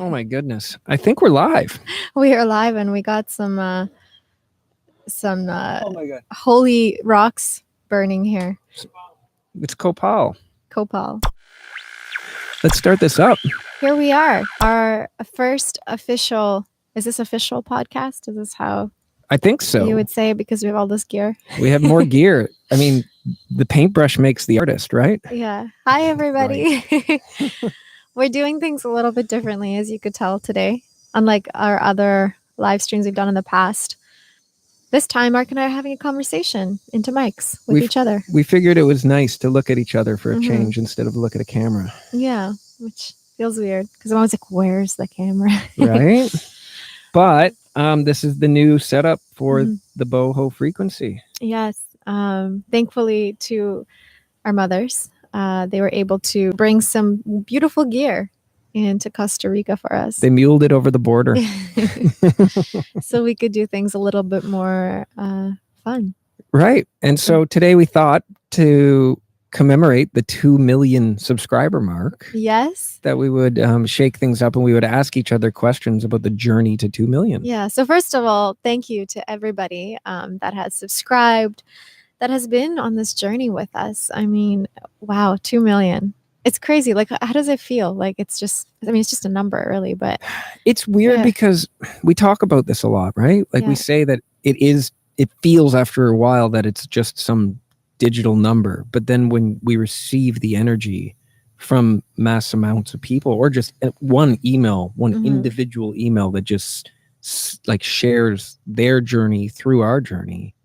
Oh my goodness. I think we're live. We are live and we got some Oh my God. holy rocks burning here. It's Copal. Copal. Let's start this up. Here we are. Our first official, is this official podcast? Is this how I think so. you would say it, because we have all this gear? We have more gear. I mean, the paintbrush makes the artist, right? Yeah. Hi, everybody. We're doing things a little bit differently, as you could tell today. Unlike our other live streams we've done in the past. This time, Mark and I are having a conversation into mics with each other. We figured it was nice to look at each other for a change instead of look at a camera. Yeah, which feels weird because I'm always like, where's the camera? Right? But this is the new setup for the Boho frequency. Yes. Thankfully to our mothers, they were able to bring some beautiful gear into Costa Rica for us. They muled it over the border. So we could do things a little bit more fun. Right. And so today we thought to commemorate the 2 million subscriber mark. Yes. That we would shake things up and we would ask each other questions about the journey to 2 million. Yeah. So first of all, thank you to everybody that has subscribed, that has been on this journey with us. I mean, wow, 2 million. It's crazy. Like, how does it feel? Like, it's just a number really, but it's weird because we talk about this a lot, right? Like we say that it feels after a while that it's just some digital number. But then when we receive the energy from mass amounts of people, or just one email, one individual email that just like shares their journey through our journey,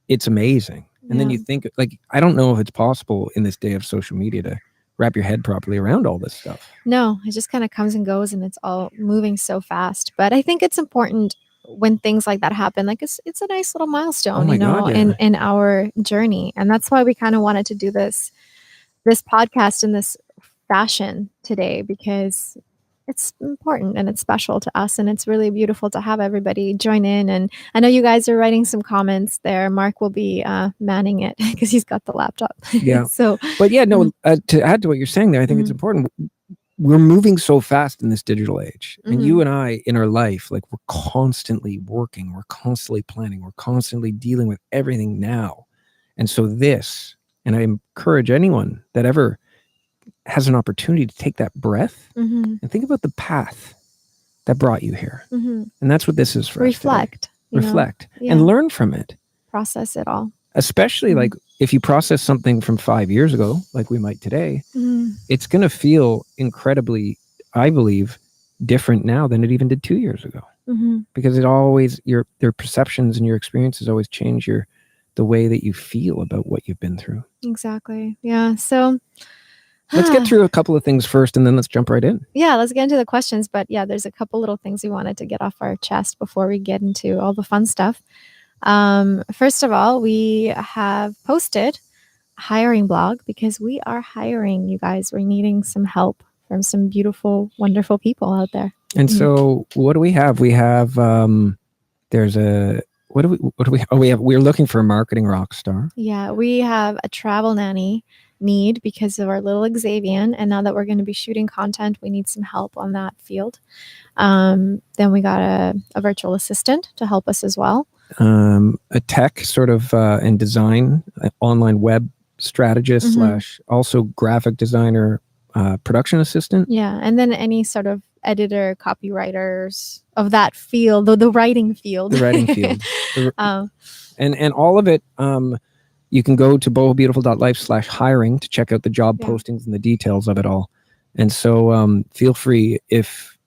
it's amazing. And then you think, like, I don't know if it's possible in this day of social media to wrap your head properly around all this stuff. No, it just kind of comes and goes and it's all moving so fast. But I think it's important when things like that happen. Like it's a nice little milestone, in our journey. And that's why we kind of wanted to do this podcast in this fashion today, because it's important and it's special to us, and it's really beautiful to have everybody join in. And I know you guys are writing some comments there. Mark will be manning it because he's got the laptop. Yeah. So, but to add to what you're saying there, I think it's important. We're moving so fast in this digital age, and you and I in our life, like, we're constantly working, we're constantly planning, we're constantly dealing with everything now. And so and I encourage anyone that ever has an opportunity to take that breath and think about the path that brought you here. And that's what this is for us today. Reflect and learn from it. Process it all. Especially like if you process something from 5 years ago, like we might today, it's going to feel incredibly, I believe, different now than it even did 2 years ago. Because it always, your perceptions and your experiences always change the way that you feel about what you've been through. Exactly. Yeah. So let's get through a couple of things first, and then let's jump right in. Yeah, let's get into the questions. But yeah, there's a couple little things we wanted to get off our chest before we get into all the fun stuff. First of all, we have posted a hiring blog because we are hiring, you guys. We're needing some help from some beautiful, wonderful people out there. And so what do we have? We have, we're looking for a marketing rock star. Yeah, we have a travel nanny need because of our little Xavier. And now that we're going to be shooting content, we need some help on that field. Then we got a virtual assistant to help us as well. A tech sort of and design, online web strategist / also graphic designer, production assistant. Yeah, and then any sort of editor, copywriters of that field, the writing field. The writing field. And all of it, you can go to bohobeautiful.life/hiring to check out the job postings and the details of it all. And so feel free, if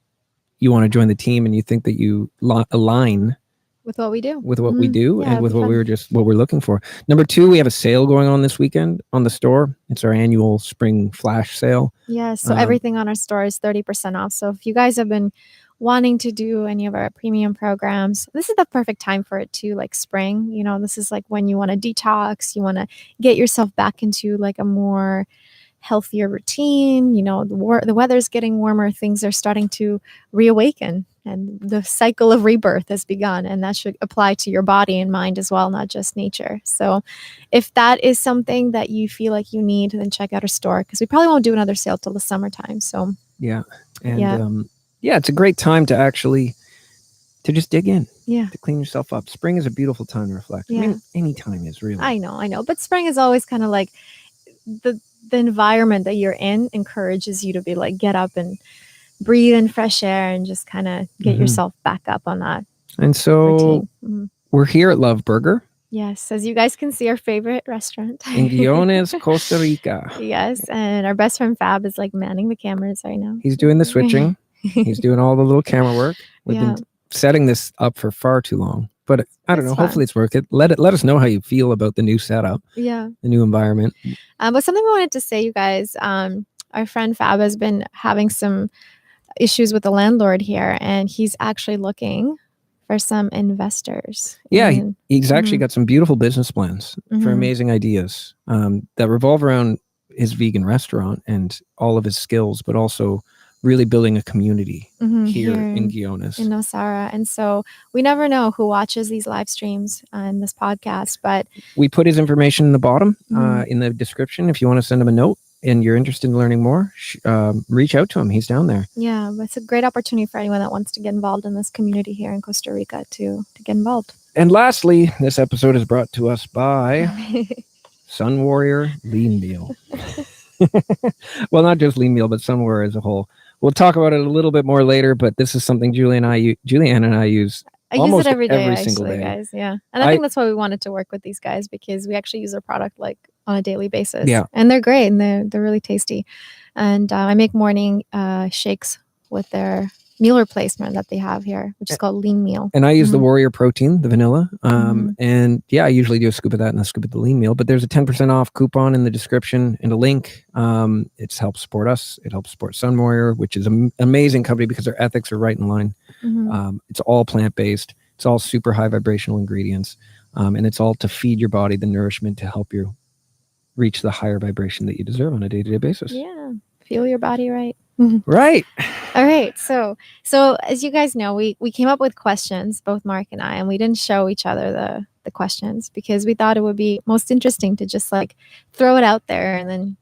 you want to join the team and you think that you align with what we do, and with what we're looking for. Number 2, we have a sale going on this weekend on the store. It's our annual spring flash sale. Yeah. So everything on our store is 30% off. So if you guys have been wanting to do any of our premium programs, this is the perfect time for it too. Like spring, this is like when you want to detox, you want to get yourself back into like a more healthier routine. The weather's getting warmer, things are starting to reawaken, and the cycle of rebirth has begun, and that should apply to your body and mind as well, not just nature. So if that is something that you feel like you need, then check out our store, because we probably won't do another sale till the summertime. So yeah. yeah, it's a great time to actually to just dig in. Yeah. To clean yourself up. Spring is a beautiful time to reflect. Yeah. I mean, any time is really. I know. But spring is always kind of like the environment that you're in encourages you to be like, get up and breathe in fresh air and just kind of get yourself back up on that. And so we're here at Love Burger. Yes, as you guys can see, our favorite restaurant. In Oneness, Costa Rica. Yes, and our best friend Fab is like manning the cameras right now. He's doing the switching. He's doing all the little camera work. We've been setting this up for far too long. But I don't know. Hopefully it's worth it. Let us know how you feel about the new setup. Yeah. The new environment. But something we wanted to say, you guys, our friend Fab has been having some issues with the landlord here, and he's actually looking for some investors. Yeah, he's actually got some beautiful business plans for amazing ideas that revolve around his vegan restaurant and all of his skills, but also really building a community here in Oneness. In Nosara. And so we never know who watches these live streams and this podcast, but we put his information in the bottom in the description. If you want to send him a note and you're interested in learning more, reach out to him. He's down there. Yeah, it's a great opportunity for anyone that wants to get involved in this community here in Costa Rica to get involved. And lastly, this episode is brought to us by Sunwarrior Lean Meal. Well, not just Lean Meal, but Sunwarrior as a whole. We'll talk about it a little bit more later, but this is something Juliana and I use. I use it every day, single day, guys. Yeah, and I think that's why we wanted to work with these guys, because we actually use their product like on a daily basis. Yeah, and they're great and they're really tasty. And I make morning shakes with their meal replacement that they have here, which is called Lean Meal. And I use the Warrior Protein, the vanilla. And yeah, I usually do a scoop of that and a scoop of the Lean Meal. But there's a 10% off coupon in the description and a link. It helps support us. It helps support Sunwarrior, which is an amazing company because their ethics are right in line. It's all plant-based. It's all super high vibrational ingredients. And it's all to feed your body the nourishment to help you reach the higher vibration that you deserve on a day-to-day basis. Yeah. Feel your body right. Right. All right. So as you guys know, we came up with questions, both Mark and I, and we didn't show each other the questions because we thought it would be most interesting to just like throw it out there and then,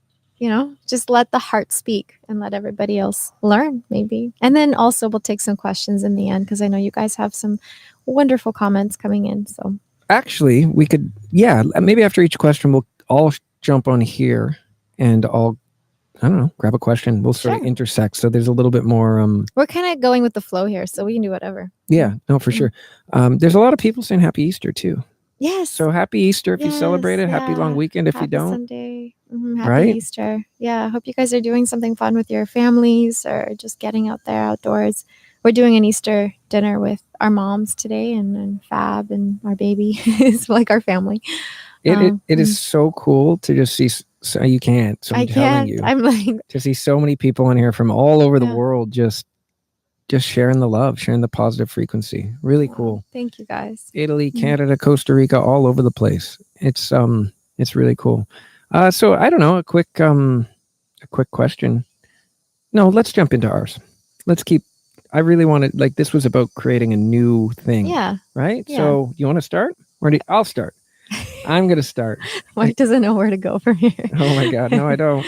just let the heart speak and let everybody else learn maybe. And then also we'll take some questions in the end because I know you guys have some wonderful comments coming in. So actually we could, maybe after each question, we'll all jump on here and I don't know, grab a question. We'll sort of intersect. So there's a little bit more. We're kind of going with the flow here, so we can do whatever. Yeah, no, for sure. There's a lot of people saying Happy Easter too. Yes. So Happy Easter if you celebrate it. Happy long weekend if you don't. Sunday. Happy Easter. Yeah, I hope you guys are doing something fun with your families or just getting out there outdoors. We're doing an Easter dinner with our moms today and Fab and our baby. It's like our family. It is so cool to just see. So you can't. So I'm telling you. I'm like to see so many people in here from all over the world, just sharing the love, sharing the positive frequency. Really cool. Thank you, guys. Italy, Canada, Costa Rica, all over the place. It's really cool. So I don't know. A quick question. No, let's jump into ours. I really wanted, this was about creating a new thing. Yeah. Right. Yeah. So you want to start? I'll start. I'm going to start. Mark doesn't know where to go from here. Oh my God. No, I don't.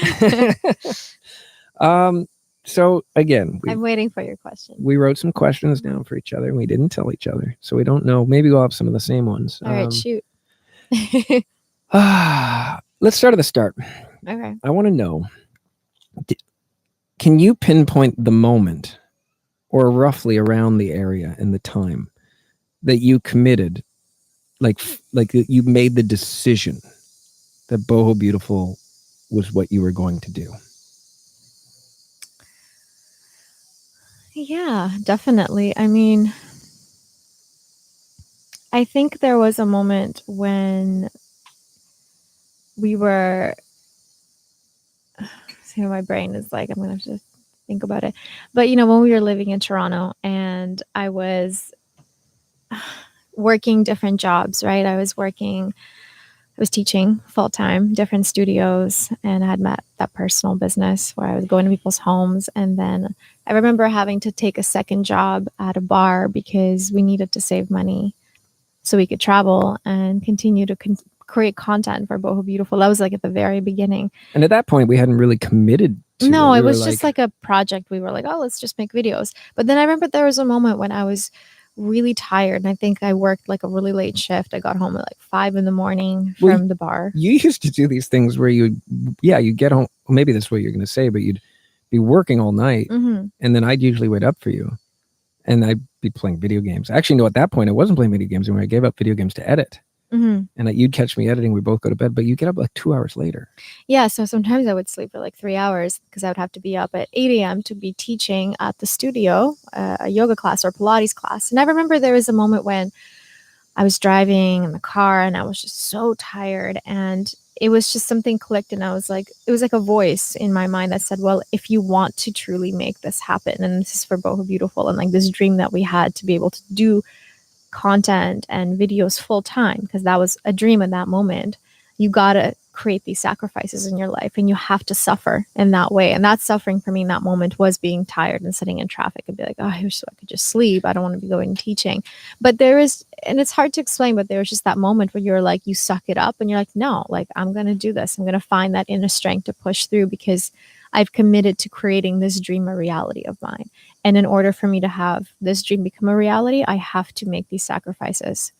So again, I'm waiting for your question. We wrote some questions down for each other and we didn't tell each other. So we don't know. Maybe we'll have some of the same ones. All right, shoot. Let's start at the start. Okay. I want to know, can you pinpoint the moment or roughly around the area and the time that you committed, like you made the decision that Boho Beautiful was what you were going to do? Yeah, definitely. I mean, I think there was a moment when we were, my brain is like, I'm going to have to think about it. But, when we were living in Toronto and I was working different jobs, right? I was teaching full time, different studios, and I had met that personal business where I was going to people's homes. And then I remember having to take a second job at a bar because we needed to save money so we could travel and continue to create content for Boho Beautiful. That was like at the very beginning. And at that point, we hadn't really committed to No, it. it We were was just like a project. We were like, oh, let's just make videos. But then I remember there was a moment when I was really tired, and I think I worked like a really late shift. I got home at like 5 in the morning Well, from the bar. you used to do these things where you get home. Maybe that's what you're going to say, but you'd be working all night, Mm-hmm. and then I'd usually wait up for you, and I'd be playing video games. Actually, no, at that point, I wasn't playing video games anymore. I gave up video games to edit. Mm-hmm. And you'd catch me editing. We both go to bed, but you get up like 2 hours later. Yeah, so sometimes I would sleep for like 3 hours because I would have to be up at 8 a.m. to be teaching at the studio, a yoga class or Pilates class. And I remember there was a moment when I was driving in the car and I was just so tired, and it was just something clicked, and I was like, it was like a voice in my mind that said, well, if you want to truly make this happen, and this is for Boho Beautiful, and like this dream that we had to be able to do content and videos full time, because that was a dream in that moment, you got to create these sacrifices in your life, and you have to suffer in that way. And that suffering for me in that moment was being tired and sitting in traffic and be like, oh, I wish I could just sleep. I don't want to be going and teaching. But there is, and it's hard to explain, but there was just that moment where you're like, you suck it up and you're like, no, like I'm going to do this. I'm going to find that inner strength to push through, because I've committed to creating this dream a reality of mine. And in order for me to have this dream become a reality, I have to make these sacrifices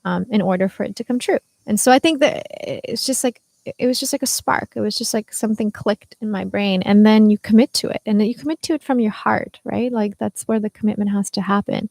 in order for it to come true. And so I think that it's just like, it was just like a spark. It was just like something clicked in my brain, and then you commit to it, and then you commit to it from your heart, right? Like that's where the commitment has to happen.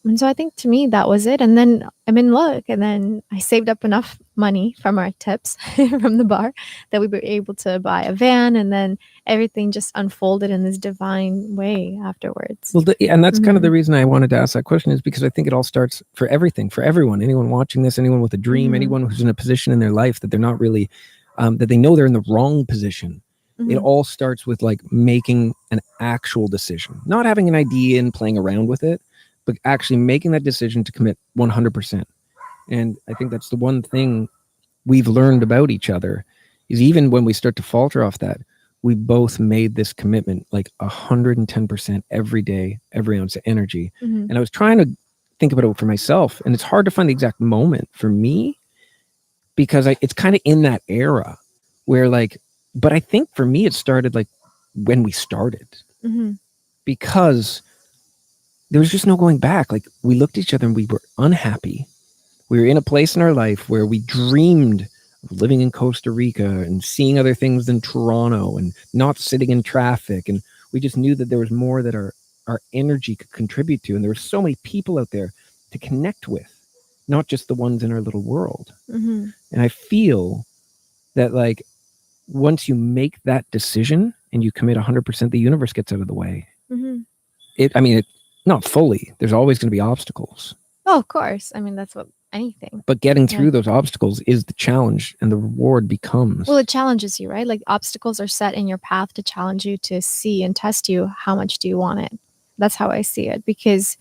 And so I think to me that was it. And then I'm in luck, and then I saved up enough money from our tips from the bar that we were able to buy a van, and then everything just unfolded in this divine way afterwards. Well, and that's kind of the reason I wanted to ask that question, is because I think it all starts for everything, for everyone, anyone watching this, anyone with a dream, anyone who's in a position in their life that they're not really, that they know they're in the wrong position. It all starts with like making an actual decision, not having an idea and playing around with it, but actually making that decision to commit 100%. And I think that's the one thing we've learned about each other, is even when we start to falter off that, we both made this commitment like 110% every day, every ounce of energy. And I was trying to think about it for myself, and it's hard to find the exact moment for me, because it's kind of in that era where like, but I think for me, it started like when we started, because there was just no going back. Like we looked at each other and we were unhappy. We were in a place in our life where we dreamed of living in Costa Rica and seeing other things than Toronto and not sitting in traffic. And we just knew that there was more that our energy could contribute to. And there were so many people out there to connect with, not just the ones in our little world. And I feel that like, once you make that decision and you commit 100%, the universe gets out of the way. Not fully. There's always going to be obstacles. Oh, of course. I mean, that's what anything. But getting through those obstacles is the challenge, and the reward becomes. Well, it challenges you, right? Like obstacles are set in your path to challenge you, to see and test you. How much do you want it? That's how I see it, because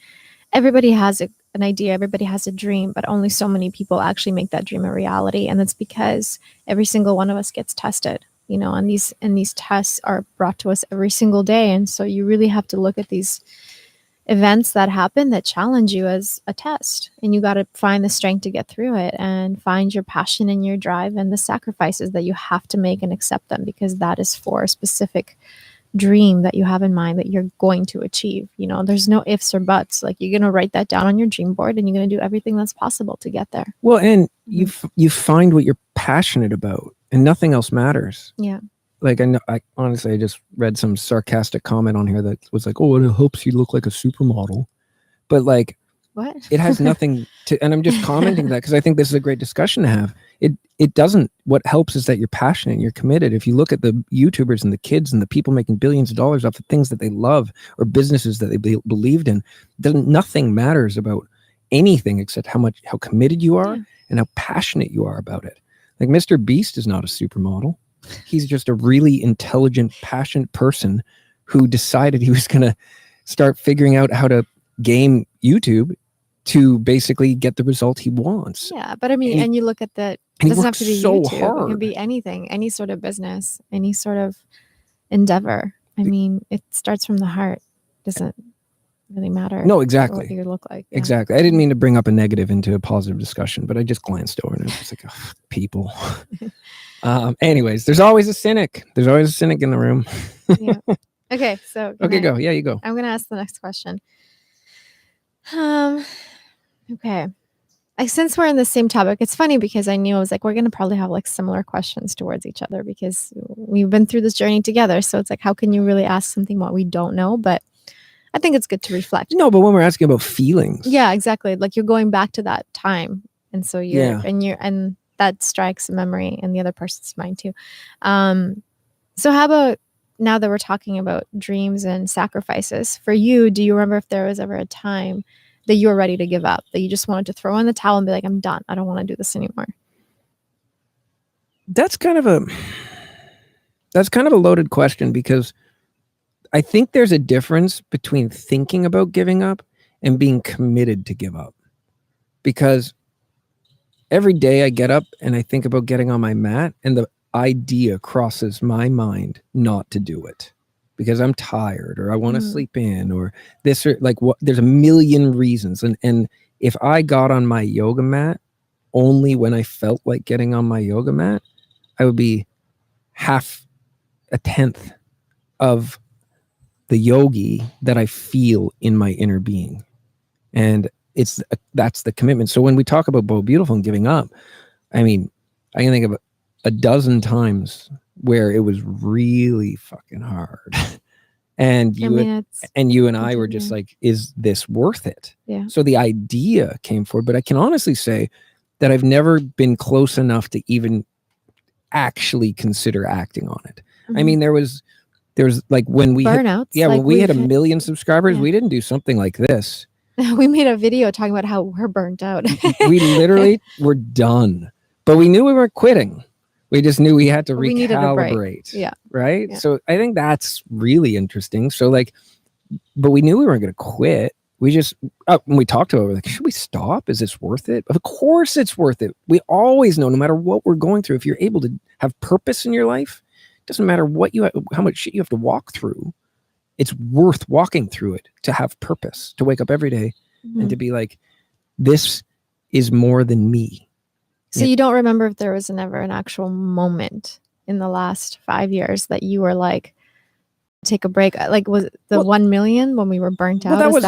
everybody has an idea, everybody has a dream, but only so many people actually make that dream a reality. And that's because every single one of us gets tested, you know, and these tests are brought to us every single day. And so you really have to look at these events that happen that challenge you as a test, and you got to find the strength to get through it, and find your passion and your drive and the sacrifices that you have to make, and accept them, because that is for a specific dream that you have in mind that you're going to achieve. You know, there's no ifs or buts. Like you're going to write that down on your dream board, and you're going to do everything that's possible to get there. Well, and you find what you're passionate about, and nothing else matters. Yeah. Like I honestly, I just read some sarcastic comment on here that was like, "Oh, it helps you look like a supermodel," but like, what? It has nothing to. And I'm just commenting that because I think this is a great discussion to have. It doesn't. What helps is that you're passionate, and you're committed. If you look at the YouTubers and the kids and the people making billions of dollars off of things that they love or businesses that they believed in, then nothing matters about anything except how committed you are and how passionate you are about it. Like Mr. Beast is not a supermodel. He's just a really intelligent, passionate person who decided he was going to start figuring out how to game YouTube to basically get the result he wants. Yeah, but I mean, and you look at that, it doesn't have to be so YouTube. hard. It can be anything, any sort of business, any sort of endeavor. I mean, it starts from the heart, doesn't? really matter. No, exactly. What you look like. Yeah. Exactly. I didn't mean to bring up a negative into a positive discussion, but I just glanced over and I was just like, oh, people. Anyways, there's always a cynic. There's always a cynic in the room. Yeah. Okay. So go. Yeah, you go. I'm gonna ask the next question. Okay. Since we're in the same topic, it's funny because I knew I was like, we're gonna probably have like similar questions towards each other because we've been through this journey together. So it's like, how can you really ask something what we don't know? But I think it's good to reflect. No, but when we're asking about feelings. Yeah, exactly. Like you're going back to that time. And so and that strikes a memory in the other person's mind too. So how about now that we're talking about dreams and sacrifices, for you, do you remember if there was ever a time that you were ready to give up, that you just wanted to throw in the towel and be like, I'm done. I don't want to do this anymore? That's kind of a loaded question because I think there's a difference between thinking about giving up and being committed to give up. Because every day I get up and I think about getting on my mat and the idea crosses my mind not to do it because I'm tired or I want to sleep in or this or like what. There's a million reasons. And if I got on my yoga mat only when I felt like getting on my yoga mat, I would be half a tenth of the yogi that I feel in my inner being. And that's the commitment. So when we talk about Bo Beautiful and giving up, I mean, I can think of a dozen times where it was really fucking hard. And you and I were just like, is this worth it? Yeah. So the idea came forward, but I can honestly say that I've never been close enough to even actually consider acting on it. I mean, there was like when we Burnouts. when we hit 1 million subscribers, we didn't do something like this. We made a video talking about how we're burnt out. We literally were done, but we knew we weren't quitting. We just knew we had to recalibrate. Yeah. Right. Yeah. So I think that's really interesting. So like, but we knew we weren't going to quit. We just, when we talked about it, we're like, should we stop? Is this worth it? Of course it's worth it. We always know, no matter what we're going through, if you're able to have purpose in your life, it doesn't matter how much shit you have to walk through. It's worth walking through it to have purpose, to wake up every day and to be like, this is more than me. So you don't remember if there was never an actual moment in the last 5 years that you were like, take a break? Like, was it the 1 million when we were burnt out? That was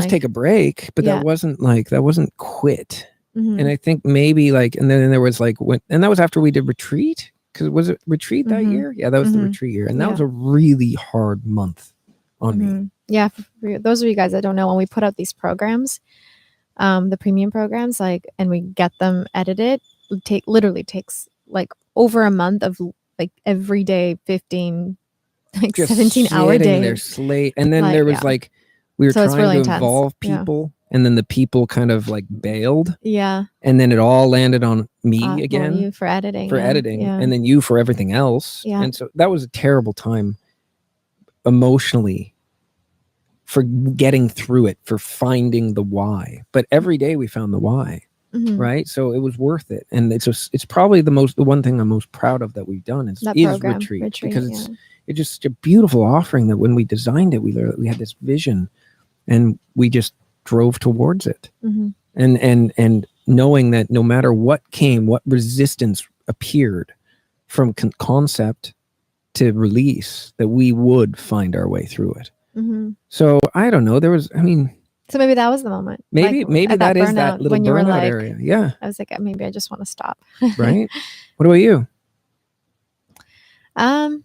take a break, but that wasn't quit. And I think maybe like, and then there was like, and that was after we did retreat. Because was it retreat that year? Yeah, that was the retreat year. And that was a really hard month on me. Yeah, for those of you guys that don't know, when we put out these programs, the premium programs, like, and we get them edited, literally takes like over a month of like every day 15 like just 17-hour days. And then there was like we were trying to involve people and then the people kind of like bailed. Yeah. And then it all landed on me again. You for editing. And then you for everything else. Yeah. And so that was a terrible time emotionally for getting through it, for finding the why. But every day we found the why. Right. So it was worth it. And it's probably the one thing I'm most proud of that we've done is retreat because it's just a beautiful offering that when we designed it, we had this vision and we just drove towards it. And knowing that no matter what came, what resistance appeared from concept to release, that we would find our way through it. So I don't know. So maybe that was the moment. Maybe that is that little burnout area. Yeah. I was like, maybe I just want to stop. Right. What about you? I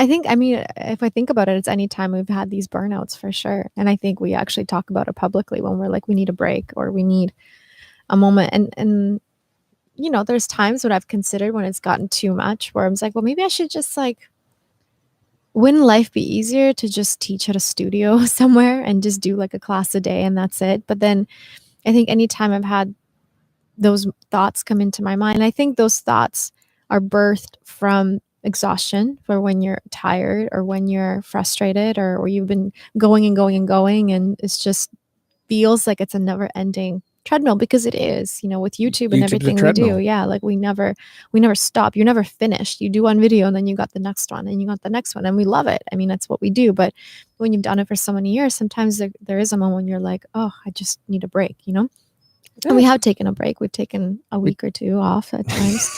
think, if I think about it, it's any time we've had these burnouts for sure. And I think we actually talk about it publicly when we're like, we need a break or we need a moment. And you know, there's times when I've considered when it's gotten too much where I'm like, well, maybe I should just like, wouldn't life be easier to just teach at a studio somewhere and just do like a class a day and that's it? But then I think anytime I've had those thoughts come into my mind, I think those thoughts are birthed from exhaustion, for when you're tired or when you're frustrated or you've been going and going and going and it's just feels like it's a never ending treadmill, because it is, with YouTube and YouTube's a everything we treadmill. do. Yeah, like we never stop. You're never finished. You do one video and then you got the next one and you got the next one, and we love it. I mean, that's what we do. But when you've done it for so many years, sometimes there is a moment when you're like, oh, I just need a break, Yeah. And we have taken a break. We've taken a week or two off at times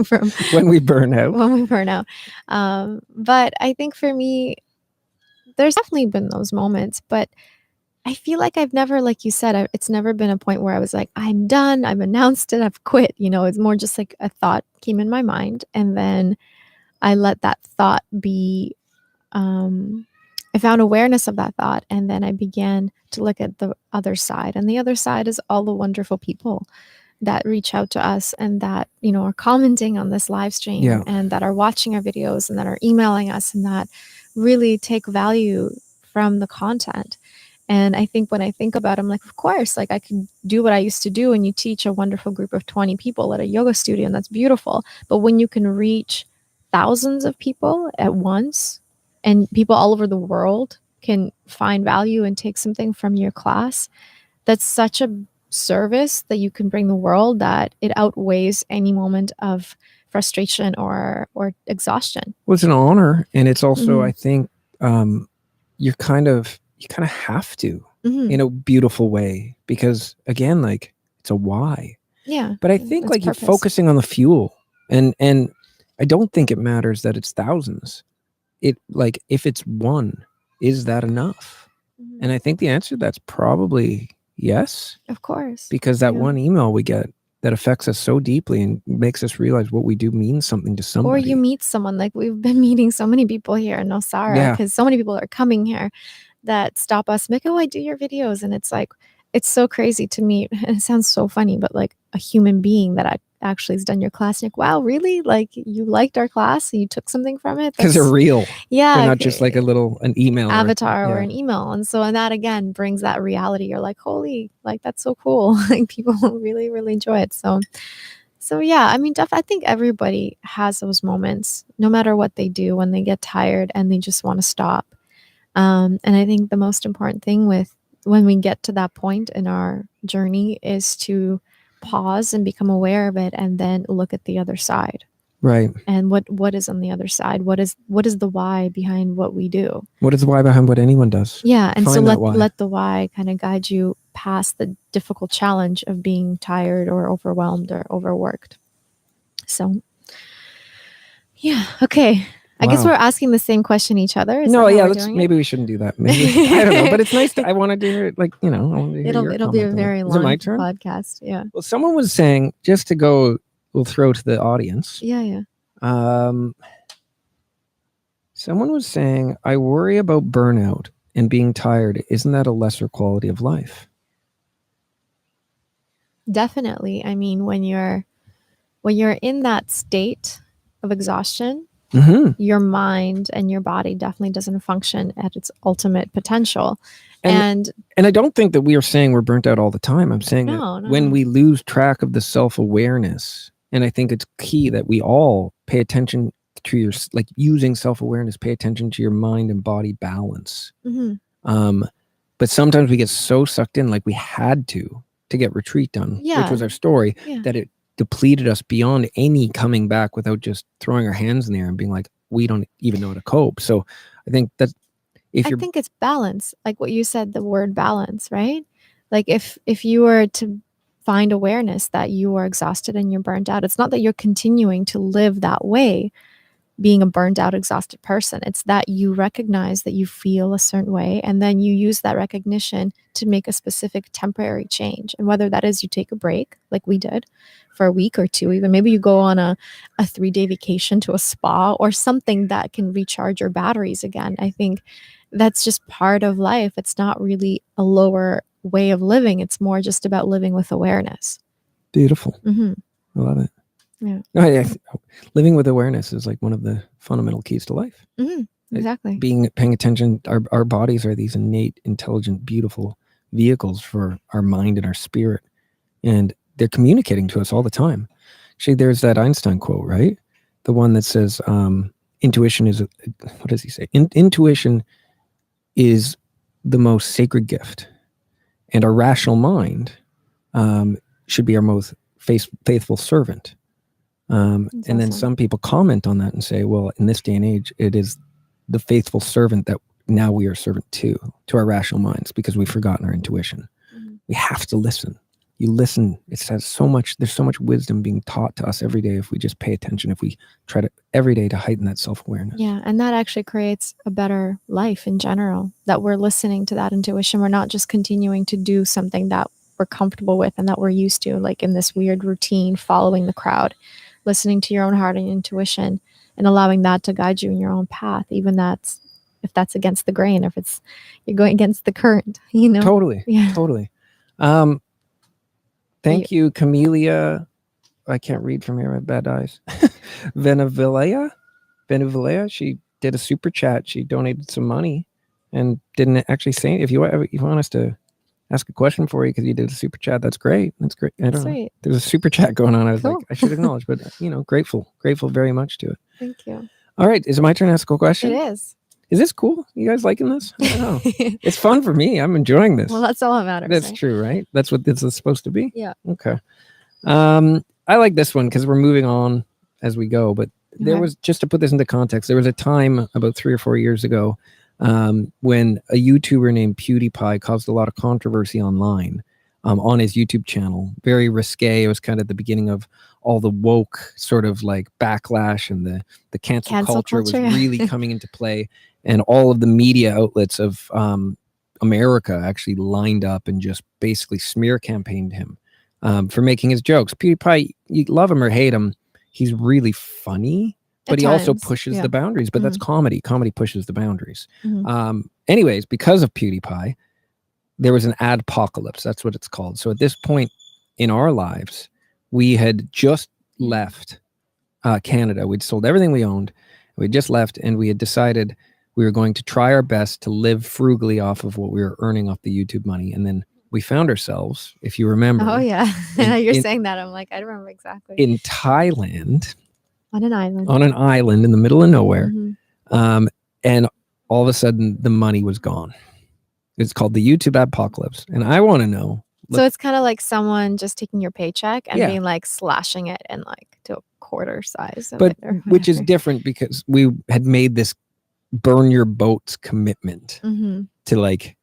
from when we burn out. But I think for me, there's definitely been those moments, but I feel like I've never, like you said, it's never been a point where I was like, I'm done, I've announced it, I've quit. It's more just like a thought came in my mind, and then I let that thought be, I found awareness of that thought, and then I began to look at the other side. And the other side is all the wonderful people that reach out to us and that, are commenting on this live stream, and that are watching our videos, and that are emailing us, and that really take value from the content. And I think when I think about it, I'm like, of course, like I can do what I used to do, and you teach a wonderful group of 20 people at a yoga studio, and that's beautiful. But when you can reach thousands of people at once, and people all over the world can find value and take something from your class, that's such a service that you can bring the world that it outweighs any moment of frustration or exhaustion. Well, it's an honor, and it's also, I think, you kind of have to, in a beautiful way, because again, like, it's a why. Yeah. But I think like purpose. You're focusing on the fuel, and I don't think it matters that it's thousands. It, like, if it's one, is that enough? And I think the answer to that's probably yes. Of course. Because that one email we get that affects us so deeply and makes us realize what we do means something to somebody. Or you meet someone, like we've been meeting so many people here in Nosara, because so many people are coming here that stop us and like, oh, I do your videos. And it's like, it's so crazy to me. And it sounds so funny, but like a human being that actually has done your class. Like, wow, really? Like, you liked our class and you took something from it? Because they're real. Yeah. They're not just like an email. Avatar or an email. And so, and that again brings that reality. You're like, holy, like, that's so cool. Like, people really, really enjoy it. So yeah, I mean, I think everybody has those moments, no matter what they do, when they get tired and they just want to stop. And I think the most important thing when we get to that point in our journey is to pause and become aware of it, and then look at the other side. Right. And what is on the other side? What is the why behind what we do? What is the why behind what anyone does? Yeah. And so let the why kind of guide you past the difficult challenge of being tired or overwhelmed or overworked. So yeah. Okay. I guess we're asking the same question each other. Maybe we shouldn't do that. Maybe I don't know, but it's nice. I wanted to hear it. Like, I want to hear it'll be a very long podcast. Yeah. Well, someone was saying, just to go, we'll throw to the audience. Yeah. Someone was saying, I worry about burnout and being tired. Isn't that a lesser quality of life? Definitely. I mean, when you're in that state of exhaustion, your mind and your body definitely doesn't function at its ultimate potential. And I don't think that we are saying we're burnt out all the time. I'm saying that when we lose track of the self-awareness, and I think it's key that we all pay attention to using self-awareness, pay attention to your mind and body balance. But sometimes we get so sucked in, like we had to get retreat done, which was our story, that it depleted us beyond any coming back without just throwing our hands in the air and being like, we don't even know how to cope. So I think that I think it's balance, like what you said, the word balance, right? Like if you were to find awareness that you are exhausted and you're burnt out, it's not that you're continuing to live that way, being a burnt out, exhausted person. It's that you recognize that you feel a certain way, and then you use that recognition to make a specific temporary change. And whether that is you take a break, like we did, for a week or two, even maybe you go on a 3-day vacation to a spa or something that can recharge your batteries again. I think that's just part of life. It's not really a lower way of living. It's more just about living with awareness. Beautiful. I love it. Yeah. Living with awareness is like one of the fundamental keys to life. Exactly. Paying attention. Our bodies are these innate, intelligent, beautiful vehicles for our mind and our spirit, and they're communicating to us all the time. Actually, there's that Einstein quote, right? The one that says, "Intuition is what does he say? Intuition is the most sacred gift, and our rational mind should be our most faithful servant. And then some people comment on that and say, well, in this day and age, it is the faithful servant that now we are servant to our rational minds, because we've forgotten our intuition. We have to listen. You listen. It says so much. There's so much wisdom being taught to us every day if we just pay attention, if we try to every day to heighten that self-awareness. Yeah. And that actually creates a better life in general, that we're listening to that intuition. We're not just continuing to do something that we're comfortable with and that we're used to, like in this weird routine, following the crowd, listening to your own heart and intuition and allowing that to guide you in your own path, even if that's against the grain, if you're going against the current, Totally. Yeah. Totally. Thank you, Camellia. I can't read from here. I have bad eyes. Venevilea. She did a super chat. She donated some money and didn't actually say, if you want us to ask a question for you because you did a super chat, that's great. That's great. I don't know. There's a super chat going on. I was like, I should acknowledge, but grateful very much to it. Thank you. All right. Is it my turn to ask a question? It is. Is this cool? You guys liking this? I don't know. It's fun for me. I'm enjoying this. Well, that's all that matters. That's true, right? That's what this is supposed to be? Yeah. Okay. I like this one because we're moving on as we go. But there was, just to put this into context, there was a time about 3 or 4 years ago when a YouTuber named PewDiePie caused a lot of controversy online on his YouTube channel. Very risque. It was kind of the beginning of all the woke sort of like backlash, and the cancel culture was really coming into play. And all of the media outlets of America actually lined up and just basically smear campaigned him for making his jokes. PewDiePie, you love him or hate him, he's really funny, but he also pushes the boundaries. But that's comedy. Comedy pushes the boundaries. Anyways, because of PewDiePie, there was an adpocalypse. That's what it's called. So at this point in our lives, we had just left Canada. We'd sold everything we owned. We just left, and we had decided we were going to try our best to live frugally off of what we were earning off the YouTube money. And then we found ourselves, if you remember. Oh, yeah. You're saying that. I'm like, I remember exactly. In Thailand. On an island. On an island in the middle of nowhere. And all of a sudden, the money was gone. It's called the YouTube Adpocalypse. And I want to know. So it's kind of like someone just taking your paycheck and being like slashing it in like to a quarter size. But which is different because we had made this burn your boats commitment to like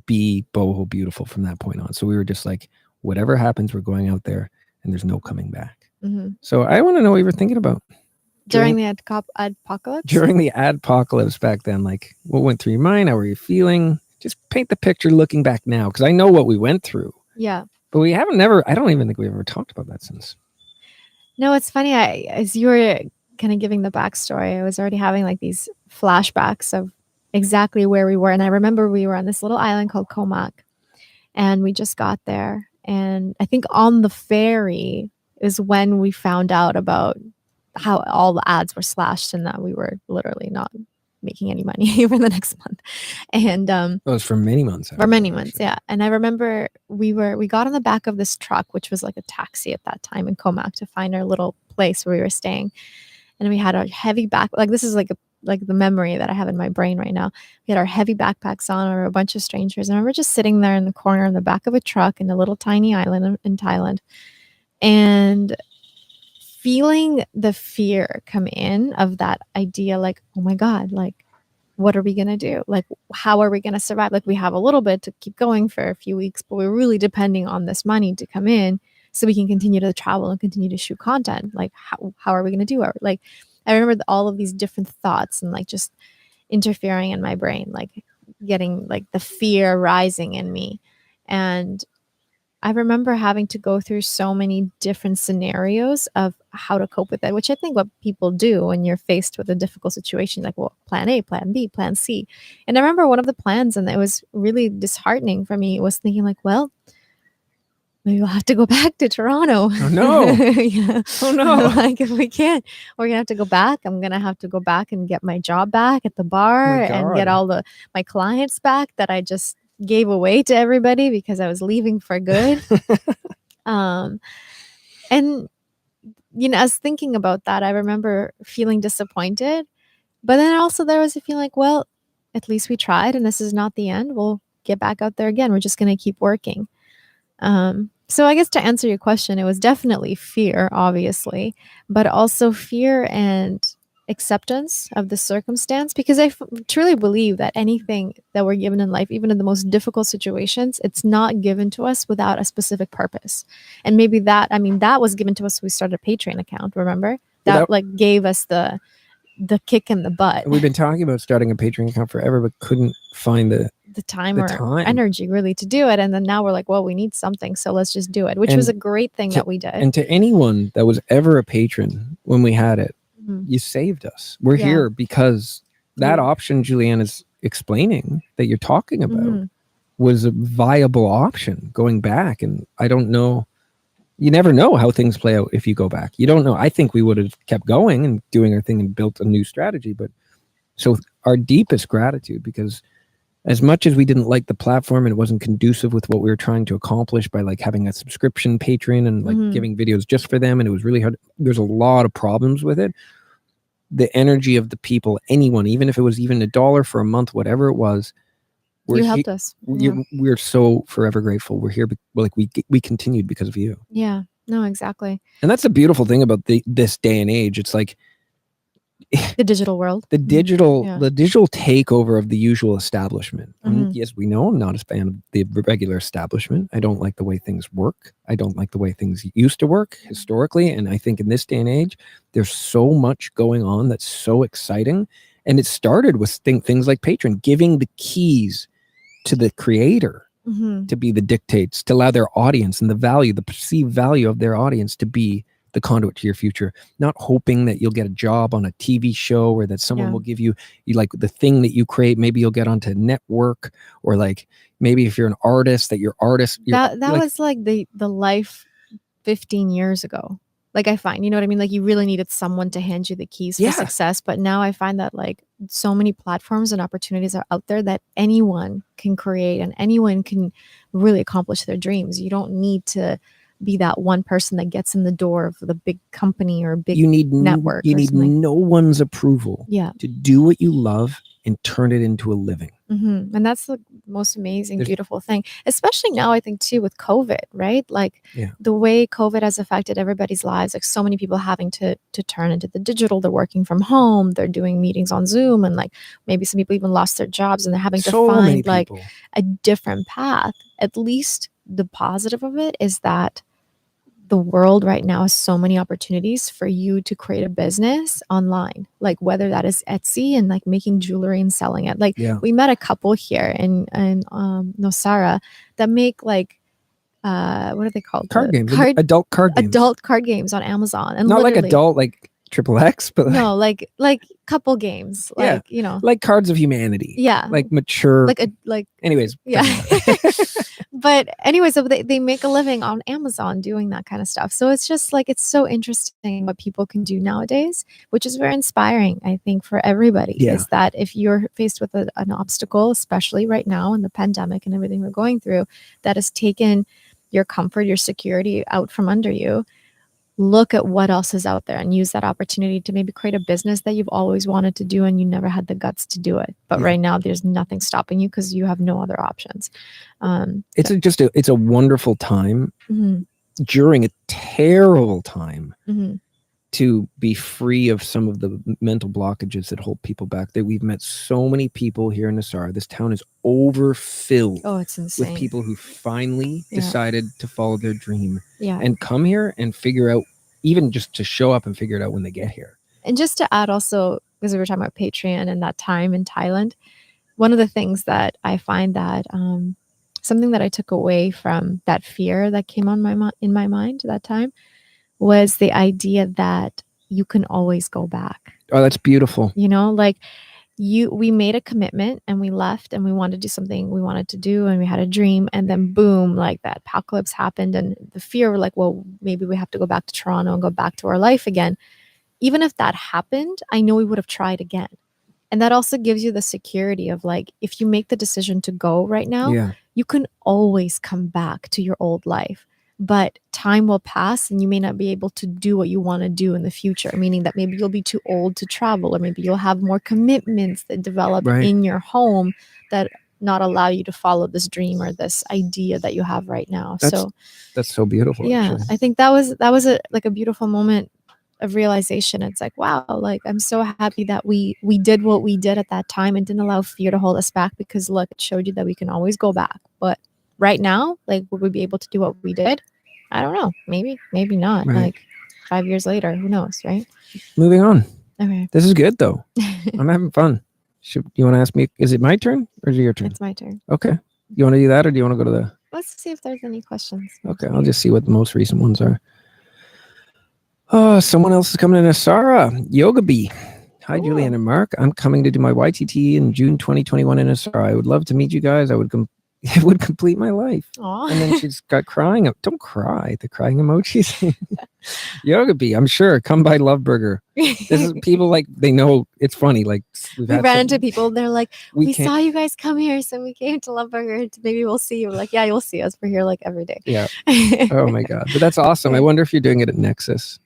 be boho beautiful from that point on. So we were just like, whatever happens, we're going out there and there's no coming back. So I want to know what you were thinking about during the adpocalypse. During the adpocalypse back then, like what went through your mind? How were you feeling? Just paint the picture looking back now, because I know what we went through. Yeah. But I don't even think we've ever talked about that since. No, it's funny. As you were kind of giving the backstory, I was already having like these flashbacks of exactly where we were. And I remember we were on this little island called Comac, and we just got there. And I think on the ferry is when we found out about how all the ads were slashed and that we were literally not making any money for the next month. And it was for many months. Yeah. And I remember we got on the back of this truck, which was like a taxi at that time in Comac, to find our little place where we were staying. And we had our heavy this is like the memory that I have in my brain right now. We had our heavy backpacks on, or a bunch of strangers. And I remember just sitting there in the corner in the back of a truck in a little tiny island in Thailand, and feeling the fear come in of that idea, like, oh my God, like, what are we going to do? Like, how are we going to survive? Like, we have a little bit to keep going for a few weeks, but we're really depending on this money to come in so we can continue to travel and continue to shoot content. Like, how are we going to do it? Like, I remember all of these different thoughts and like just interfering in my brain, like getting like the fear rising in me. And I remember having to go through so many different scenarios of how to cope with it, which I think what people do when you're faced with a difficult situation, like, well, plan A, plan B, plan C. And I remember one of the plans, and it was really disheartening for me, was thinking like, well, maybe we'll have to go back to Toronto. Oh, no. Yeah. Oh, no. Like, if we can't, we're going to have to go back. I'm going to have to go back and get my job back at the bar and get all my clients back that I just gave away to everybody because I was leaving for good. And, you know, as thinking about that, I remember feeling disappointed. But then also there was a feeling like, well, at least we tried and this is not the end. We'll get back out there again. We're just going to keep working. So I guess to answer your question, it was definitely fear, obviously, but also fear and acceptance of the circumstance, because I truly believe that anything that we're given in life, even in the most difficult situations, it's not given to us without a specific purpose. And maybe that, I mean, that was given to us when we started a Patreon account, remember? That like gave us the kick in the butt. We've been talking about starting a Patreon account forever, but couldn't find the time or energy really to do it. And then now we're like, well, we need something, so let's just do it, which was a great thing that we did. And to anyone that was ever a patron when we had it, you saved us. We're here because that option Juliana's explaining that you're talking about was a viable option going back. And I don't know, you never know how things play out if you go back. You don't know. I think we would have kept going and doing our thing and built a new strategy. But so our deepest gratitude, because as much as we didn't like the platform and it wasn't conducive with what we were trying to accomplish by like having a subscription Patreon and like giving videos just for them, and it was really hard. There's a lot of problems with it. The energy of the people, anyone, even if it was even $1 for a month, whatever it was, you helped us. We're so forever grateful. We're here, like we continued because of you. Yeah, no, exactly. And that's the beautiful thing about this day and age. It's like the digital world, the digital takeover of the usual establishment. Yes, we know I'm not a fan of the regular establishment. I don't like the way things work. I don't like the way things used to work historically. And I think in this day and age, there's so much going on that's so exciting. And it started with things like Patreon, giving the keys to the creator to be the dictates, to allow their audience and the perceived value of their audience to be the conduit to your future, not hoping that you'll get a job on a TV show or that someone will give you like the thing that you create. Maybe you'll get onto a network, or like maybe if you're an artist, that your artist. That like, was like the life 15 years ago. Like I find, you know what I mean? Like you really needed someone to hand you the keys for success. But now I find that like so many platforms and opportunities are out there that anyone can create and anyone can really accomplish their dreams. You don't need to be that one person that gets in the door of the big company or big network. You need no one's approval to do what you love and turn it into a living. And that's the most amazing, beautiful thing, especially now, I think too, with COVID, right? Like the way COVID has affected everybody's lives, like so many people having to turn into the digital, they're working from home, they're doing meetings on Zoom, and like maybe some people even lost their jobs and they're having to find like a different path. At least the positive of it is that the world right now has so many opportunities for you to create a business online, like whether that is Etsy and like making jewelry and selling it. Like we met a couple here in Nosara that make like what are they called? Card games, adult card games on Amazon, and not like adult like XXX, but like couple games, like you know, like Cards of Humanity, like mature, like anyways, But anyway, so they make a living on Amazon doing that kind of stuff. So it's just like, it's so interesting what people can do nowadays, which is very inspiring, I think, for everybody. Is that if you're faced with an obstacle, especially right now in the pandemic and everything we're going through, that has taken your comfort, your security out from under you, look at what else is out there and use that opportunity to maybe create a business that you've always wanted to do and you never had the guts to do it. But right now there's nothing stopping you because you have no other options. It's a wonderful time during a terrible time to be free of some of the mental blockages that hold people back. That we've met so many people here in Nassau. This town is overfilled it's insane. with people who finally decided to follow their dream and come here and figure out, even just to show up and figure it out when they get here. And just to add also, because we were talking about Patreon and that time in Thailand, one of the things that I find that something that I took away from that fear that came on in my mind that time was the idea that you can always go back. Oh, that's beautiful. You know, like we made a commitment and we left and we wanted to do something we wanted to do and we had a dream, and then boom, like that apocalypse happened, and the fear, we're like, well, maybe we have to go back to Toronto and go back to our life again. Even if that happened, I know we would have tried again. And that also gives you the security of like, if you make the decision to go right now, you can always come back to your old life. But time will pass and you may not be able to do what you want to do in the future, meaning that maybe you'll be too old to travel, or maybe you'll have more commitments that develop in your home that not allow you to follow this dream or this idea that you have right now. That's so beautiful. Yeah, actually. I think that was a beautiful moment of realization. It's like, wow, like I'm so happy that we did what we did at that time and didn't allow fear to hold us back, because look, it showed you that we can always go back. But right now, like, would we be able to do what we did? I don't know. Maybe not. Right. Like 5 years later, who knows, right? Moving on. Okay. This is good though. I'm having fun. You want to ask me? Is it my turn or is it your turn? It's my turn. Okay. You want to do that, or do you want to go to the? Let's see if there's any questions. Okay, I'll just see what the most recent ones are. Oh, someone else is coming in. Sarah, Yoga Bee. Hi, Juliana and Mark. I'm coming to do my YTT in June 2021 in Asara. I would love to meet you guys. It would complete my life. Aww. And then she's got crying. Don't cry. The crying emojis. Yoga Bee, I'm sure. Come by Love Burger. This is people like, they know it's funny. Like we ran into people. They're like, we saw you guys come here, so we came to Love Burger. Maybe we'll see you. We're like, yeah, you'll see us. We're here like every day. Yeah. Oh my God. But that's awesome. I wonder if you're doing it at Nexus.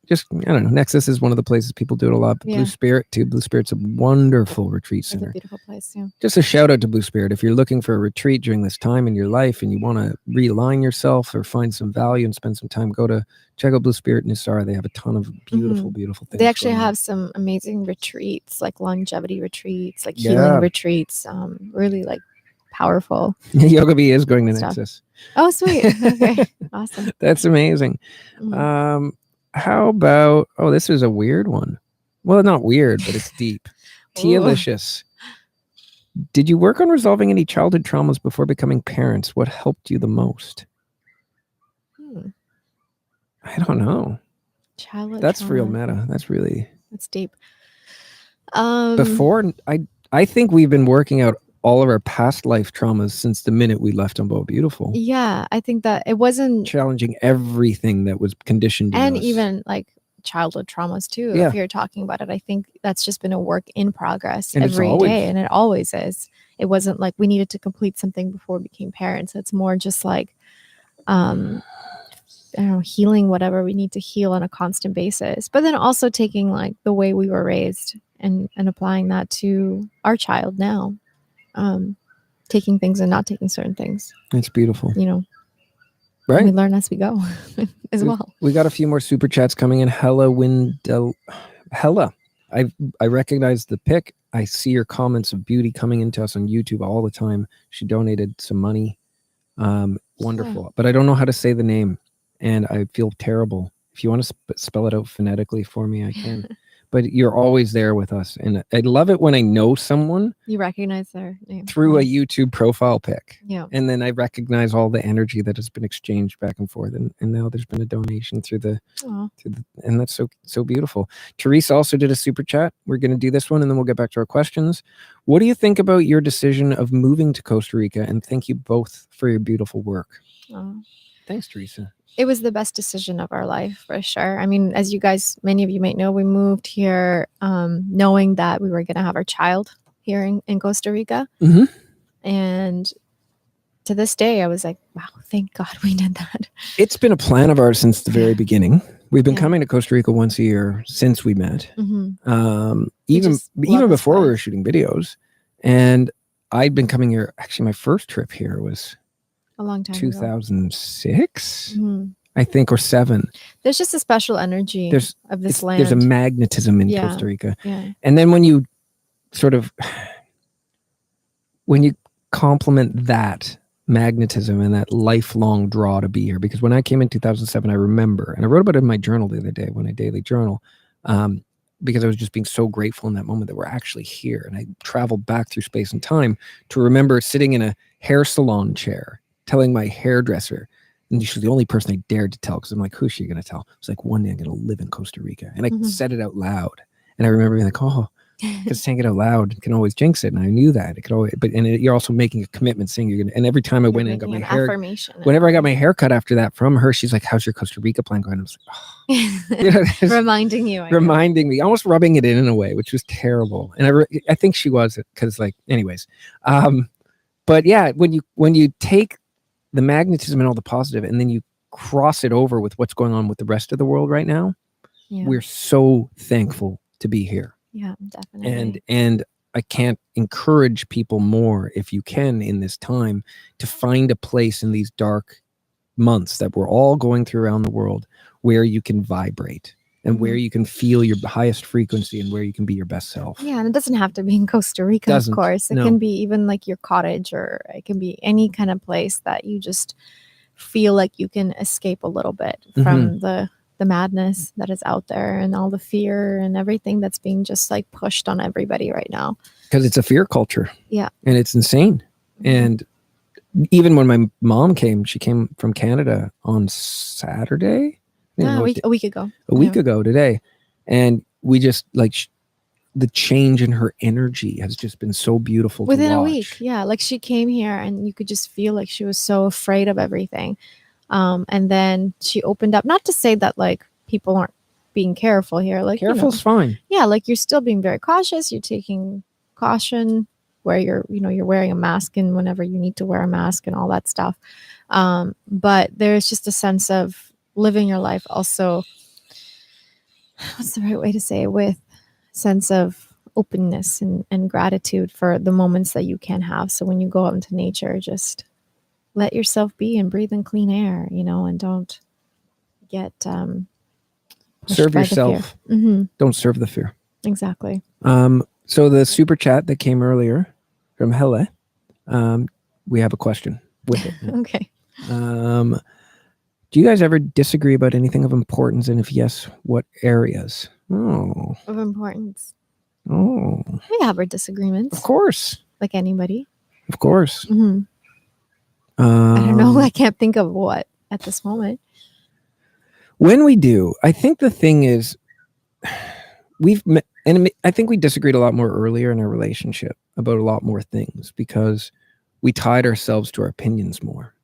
Just, I don't know. Nexus is one of the places people do it a lot. But Blue Spirit too. Blue Spirit's a wonderful retreat center. It's a beautiful place. Yeah. Just a shout out to Blue Spirit. If you're looking for a retreat during this time in your life and you want to realign yourself or find some value and spend some time, check out Blue Spirit in Asara. They have a ton of beautiful, beautiful things. They actually have some amazing retreats, like longevity retreats, like healing retreats. Really like powerful. Yoga Bee is going to Nexus. Oh, sweet. Okay. Awesome. That's amazing. How about, this is a weird one. Well, not weird, but it's deep. Tialicious. Did you work on resolving any childhood traumas before becoming parents? What helped you the most? I don't know. Childhood That's trauma. real meta. That's deep. Before, I think we've been working out all of our past life traumas since the minute we left on Boho Beautiful. Yeah, I think that it wasn't challenging everything that was conditioned in and us. Even like childhood traumas too. If you're talking about it, I think that's just been a work in progress every day, and it always is. It wasn't like we needed to complete something before we became parents. It's more just like, I don't know, healing whatever we need to heal on a constant basis. But then also taking like the way we were raised and applying that to our child now. Taking things and not taking certain things. It's beautiful. You know, right? We learn as we go as well. We got a few more super chats coming in. Hella, I recognize the pic. I see your comments of beauty coming into us on YouTube all the time. She donated some money. Wonderful. But I don't know how to say the name, and I feel terrible. If you want to spell it out phonetically for me, I can. But you're always there with us. And I love it when I know someone. You recognize their name. Through a YouTube profile pic. Yeah. And then I recognize all the energy that has been exchanged back and forth. And now there's been a donation through the and that's so beautiful. Teresa also did a super chat. We're going to do this one and then we'll get back to our questions. What do you think about your decision of moving to Costa Rica? And thank you both for your beautiful work. Thanks, Teresa. It was the best decision of our life, for sure. I mean, as you guys, many of you might know, we moved here knowing that we were going to have our child here in Costa Rica. Mm-hmm. And to this day, I was like, wow, thank God we did that. It's been a plan of ours since the very beginning. We've been coming to Costa Rica once a year since we met. Mm-hmm. Even before we were shooting videos. And I'd been coming here. Actually, my first trip here was a long time 2006, I think, or 7. There's just a special energy of this land. There's a magnetism in Costa Rica. Yeah. And then when you complement that magnetism and that lifelong draw to be here, because when I came in 2007, I remember, and I wrote about it in my journal the other day, when I daily journal, because I was just being so grateful in that moment that we're actually here. And I traveled back through space and time to remember sitting in a hair salon chair, telling my hairdresser, and she was the only person I dared to tell, because I'm like, who's she going to tell? It's like, one day I'm going to live in Costa Rica. And I said it out loud. And I remember being like, because saying it out loud can always jinx it. And I knew that. It could always, you're also making a commitment saying you're going to, and every time I went in and got my hair, whenever I got my hair cut after that from her, she's like, how's your Costa Rica plan going? I was like, reminding me, almost rubbing it in a way, which was terrible. And I think she was, because anyways. But yeah, when you take the magnetism and all the positive, and then you cross it over with what's going on with the rest of the world right now, we're so thankful to be here. Yeah, definitely. And I can't encourage people more, if you can in this time, to find a place in these dark months that we're all going through around the world where you can vibrate and where you can feel your highest frequency and where you can be your best self. Yeah, and it doesn't have to be in Costa Rica, of course. It can be even like your cottage, or it can be any kind of place that you just feel like you can escape a little bit from the madness that is out there and all the fear and everything that's being just like pushed on everybody right now. Because it's a fear culture. Yeah. And it's insane. And even when my mom came, she came from Canada on Saturday. A week ago. A week ago today. And we just like the change in her energy has just been so beautiful within to watch. A week. Yeah. Like she came here and you could just feel like she was so afraid of everything. And then she opened up, not to say that like people aren't being careful here. Like careful's fine. Yeah. Like you're still being very cautious. You're taking caution where you're wearing a mask and whenever you need to wear a mask and all that stuff. But there's just a sense of living your life also. What's the right way to say it? With sense of openness and gratitude for the moments that you can have. So when you go out into nature, just let yourself be and breathe in clean air, and don't get serve yourself. Don't serve the fear. Exactly. So the super chat that came earlier from Hele, we have a question with it. Okay. Do you guys ever disagree about anything of importance? And if yes, what areas? Oh. Of importance. Oh. We have our disagreements. Of course. Like anybody. Of course. I don't know. I can't think of what at this moment. When we do, I think the thing is, I think we disagreed a lot more earlier in our relationship about a lot more things because we tied ourselves to our opinions more.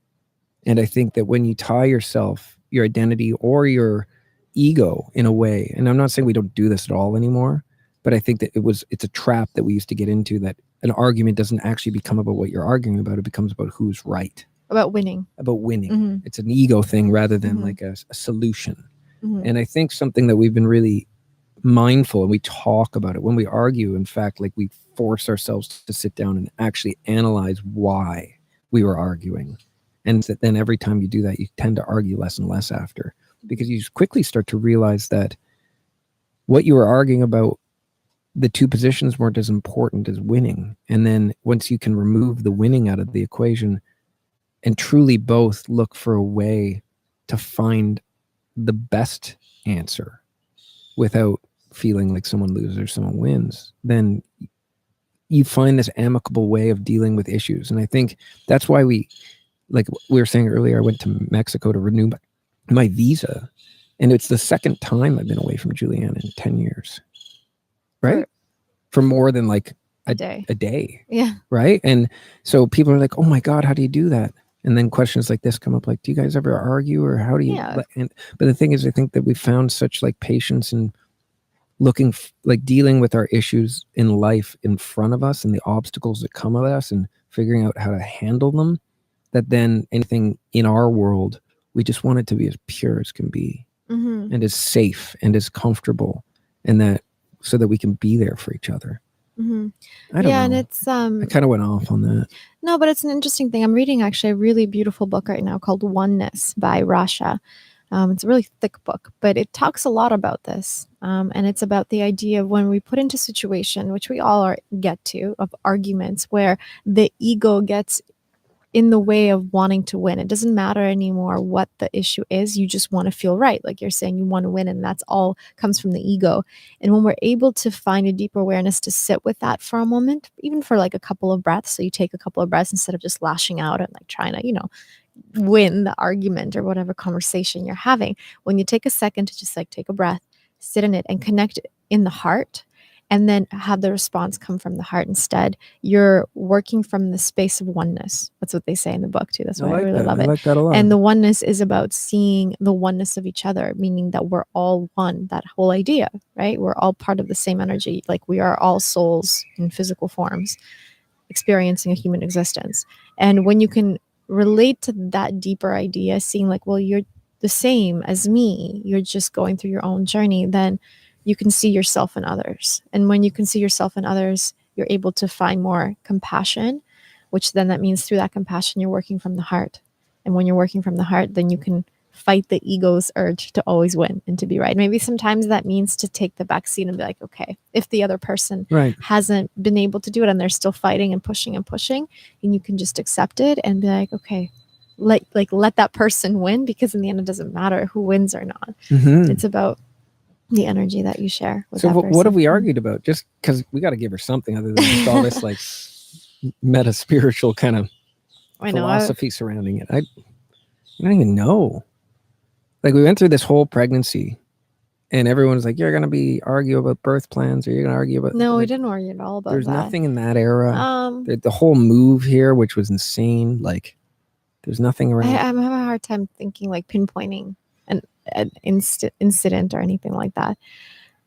And I think that when you tie yourself, your identity or your ego in a way, and I'm not saying we don't do this at all anymore, but I think that it's a trap that we used to get into, that an argument doesn't actually become about what you're arguing about. It becomes about who's right. About winning. It's an ego thing rather than like a solution. And I think something that we've been really mindful, and we talk about it when we argue, in fact, like we force ourselves to sit down and actually analyze why we were arguing. And then every time you do that, you tend to argue less and less after, because you quickly start to realize that what you were arguing about, the two positions weren't as important as winning. And then once you can remove the winning out of the equation and truly both look for a way to find the best answer without feeling like someone loses or someone wins, then you find this amicable way of dealing with issues. And I think that's why like we were saying earlier, I went to Mexico to renew my visa, and it's the second time I've been away from Juliana in 10 years. Right? For more than like a day. Yeah. Right? And so people are like, oh my God, how do you do that? And then questions like this come up, like, do you guys ever argue, or how do you? Yeah. But the thing is, I think that we found such like patience in like dealing with our issues in life in front of us and the obstacles that come at us and figuring out how to handle them, that then anything in our world, we just want it to be as pure as can be and as safe and as comfortable, and that so that we can be there for each other. I don't know. And it's I kind of went off on that. No, but it's an interesting thing. I'm reading actually a really beautiful book right now called Oneness by Rasha. It's a really thick book, but it talks a lot about this. And it's about the idea of when we put into situation, which we all get to, of arguments where the ego gets in the way of wanting to win. It doesn't matter anymore what the issue is. You just want to feel right. Like you're saying, you want to win, and that's all comes from the ego. And when we're able to find a deeper awareness to sit with that for a moment, even for like a couple of breaths, so you take a couple of breaths instead of just lashing out and like trying to, win the argument or whatever conversation you're having. When you take a second to just like take a breath, sit in it and connect in the heart, and then have the response come from the heart instead, you're working from the space of oneness. That's what they say in the book too. That's why I really love it. I like that a lot. And the oneness is about seeing the oneness of each other, meaning that we're all one, that whole idea, right? We're all part of the same energy. Like we are all souls in physical forms experiencing a human existence. And when you can relate to that deeper idea, seeing like, well, you're the same as me, you're just going through your own journey, then you can see yourself in others. And when you can see yourself in others, you're able to find more compassion, which then that means through that compassion, you're working from the heart. And when you're working from the heart, then you can fight the ego's urge to always win and to be right. Maybe sometimes that means to take the back seat and be like, okay, if the other person hasn't been able to do it and they're still fighting and pushing, and you can just accept it and be like, okay, let that person win, because in the end, it doesn't matter who wins or not. It's about the energy that you share with that person. What have we argued about? Just because we got to give her something other than just all this like meta spiritual kind of philosophy surrounding it. I don't even know. Like, we went through this whole pregnancy and everyone's like, you're going to argue about birth plans, or you're going to argue about... No, we didn't argue at all about there's that. There's nothing in that era. The whole move here, which was insane. Like, there's nothing around. I'm having a hard time thinking, like, pinpointing an incident or anything like that.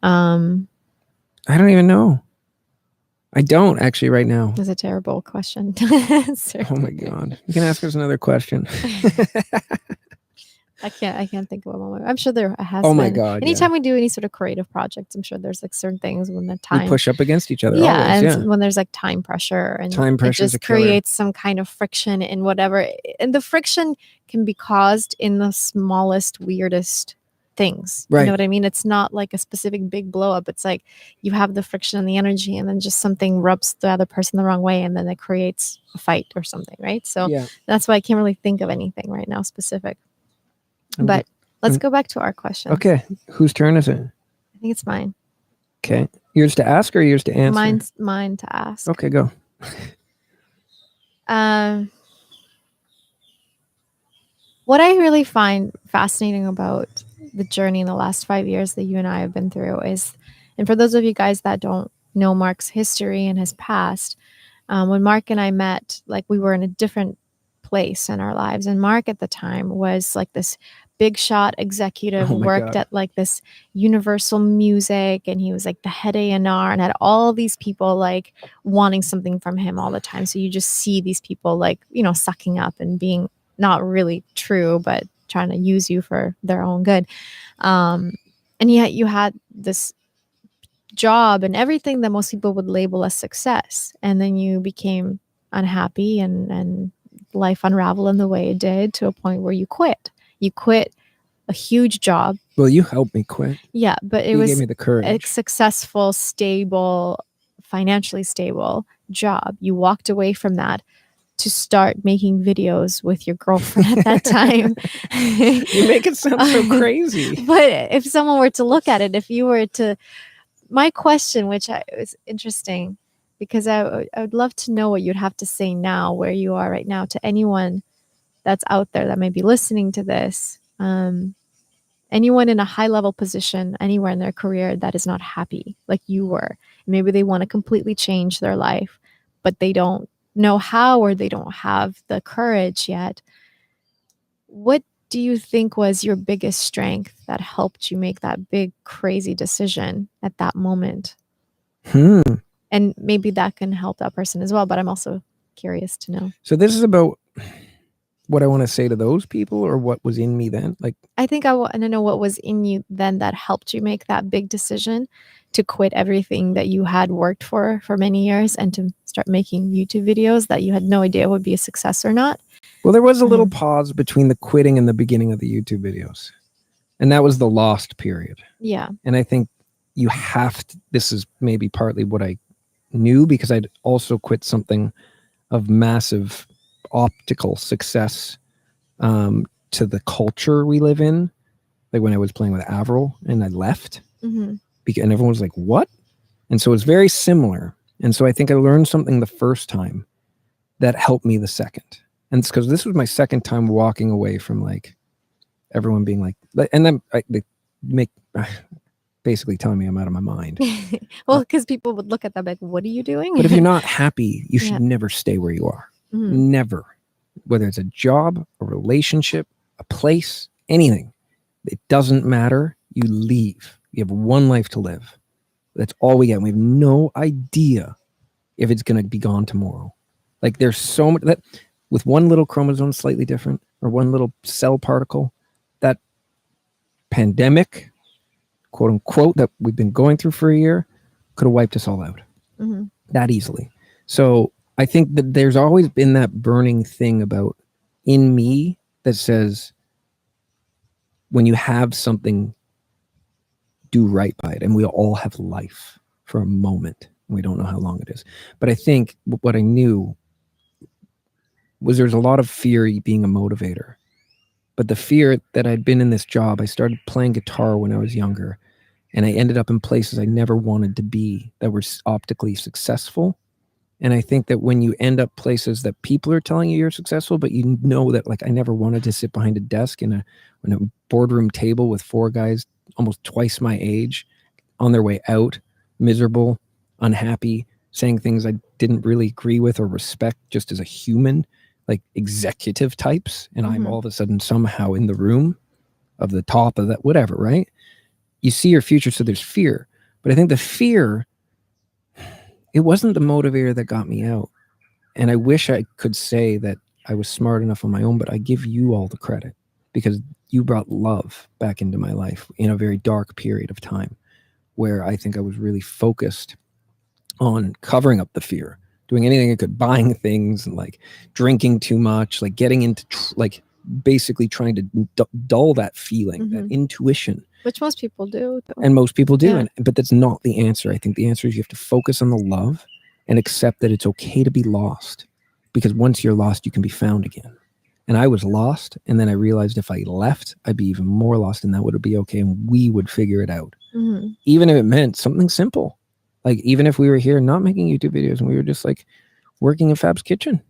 I don't even know. I don't actually right now. That's a terrible question to answer. Oh my God. You can ask us another question. I can't think of a moment. I'm sure there has been. Oh my God. Anytime we do any sort of creative projects, I'm sure there's like certain things when the time... We push up against each other. Yeah, always, and when there's like time pressure, and it just creates some kind of friction in whatever. And the friction can be caused in the smallest, weirdest things. Right. You know what I mean? It's not like a specific big blow up. It's like you have the friction and the energy, and then just something rubs the other person the wrong way, and then it creates a fight or something, right? So that's why I can't really think of anything right now specific. But let's go back to our question. Okay. Whose turn is it? I think it's mine. Okay. Yours to ask or yours to answer? Mine to ask. Okay, go. What I really find fascinating about the journey in the last 5 years that you and I have been through is, and for those of you guys that don't know Mark's history and his past, when Mark and I met, like, we were in a different place in our lives. And Mark at the time was like this big shot executive, worked at like this Universal Music, and he was like the head A&R and had all these people like wanting something from him all the time. So you just see these people like, you know, sucking up and being not really true, but trying to use you for their own good. And yet you had this job and everything that most people would label as success. And then you became unhappy and life unraveled in the way it did, to a point where you quit. You quit a huge job. Well, you helped me quit. Yeah, but it you was gave me the courage. A successful, stable, financially stable job. You walked away from that to start making videos with your girlfriend at that time. You make it sound so crazy. But if someone were to look at it, if you were to... My question, which was interesting, because I would love to know what you'd have to say now, where you are right now, to anyone that's out there that may be listening to this, anyone in a high level position anywhere in their career that is not happy like you were. Maybe they want to completely change their life, but they don't know how, or they don't have the courage yet. What do you think was your biggest strength that helped you make that big, crazy decision at that moment? And maybe that can help that person as well, but I'm also curious to know. So this is about what I want to say to those people, or what was in me then? Like, I think I want to know what was in you then that helped you make that big decision to quit everything that you had worked for many years, and to start making YouTube videos that you had no idea would be a success or not. Well, there was a little pause between the quitting and the beginning of the YouTube videos. And that was the lost period. Yeah. And I think you have to, this is maybe partly what I knew, because I'd also quit something of massive optical success to the culture we live in. Like when I was playing with Avril and I left, and everyone was like, what? And so it's very similar. And so I think I learned something the first time that helped me the second. And it's because this was my second time walking away from like everyone being like, and then they make basically telling me I'm out of my mind. Well, because people would look at that like, what are you doing? But if you're not happy, you should never stay where you are. Never. Whether it's a job, a relationship, a place, anything. It doesn't matter. You leave. You have one life to live. That's all we get. We have no idea if it's going to be gone tomorrow. Like there's so much that with one little chromosome slightly different, or one little cell particle, that pandemic, quote unquote, that we've been going through for a year could have wiped us all out. that easily. So I think that there's always been that burning thing about in me that says, when you have something, do right by it. And we all have life for a moment. We don't know how long it is. But I think what I knew was there's a lot of fear being a motivator. But the fear that I'd been in this job, I started playing guitar when I was younger, and I ended up in places I never wanted to be that were optically successful. And I think that when you end up places that people are telling you you're successful, but you know that, like, I never wanted to sit behind a desk in a boardroom table with 4 guys almost twice my age on their way out, miserable, unhappy, saying things I didn't really agree with or respect just as a human, like executive types. And I'm all of a sudden somehow in the room of the top of that, whatever, right? You see your future, so there's fear. But I think the fear, it wasn't the motivator that got me out. And I wish I could say that I was smart enough on my own, but I give you all the credit because you brought love back into my life in a very dark period of time where I think I was really focused on covering up the fear, doing anything I could, buying things and like drinking too much, like getting into like basically trying to dull that feeling, that intuition. Which most people do. And most people do. Yeah. But that's not the answer. I think the answer is you have to focus on the love and accept that it's okay to be lost, because once you're lost, you can be found again. And I was lost. And then I realized if I left, I'd be even more lost, and that would be okay. And we would figure it out. Even if it meant something simple. Like even if we were here not making YouTube videos and we were just like working in Fab's kitchen.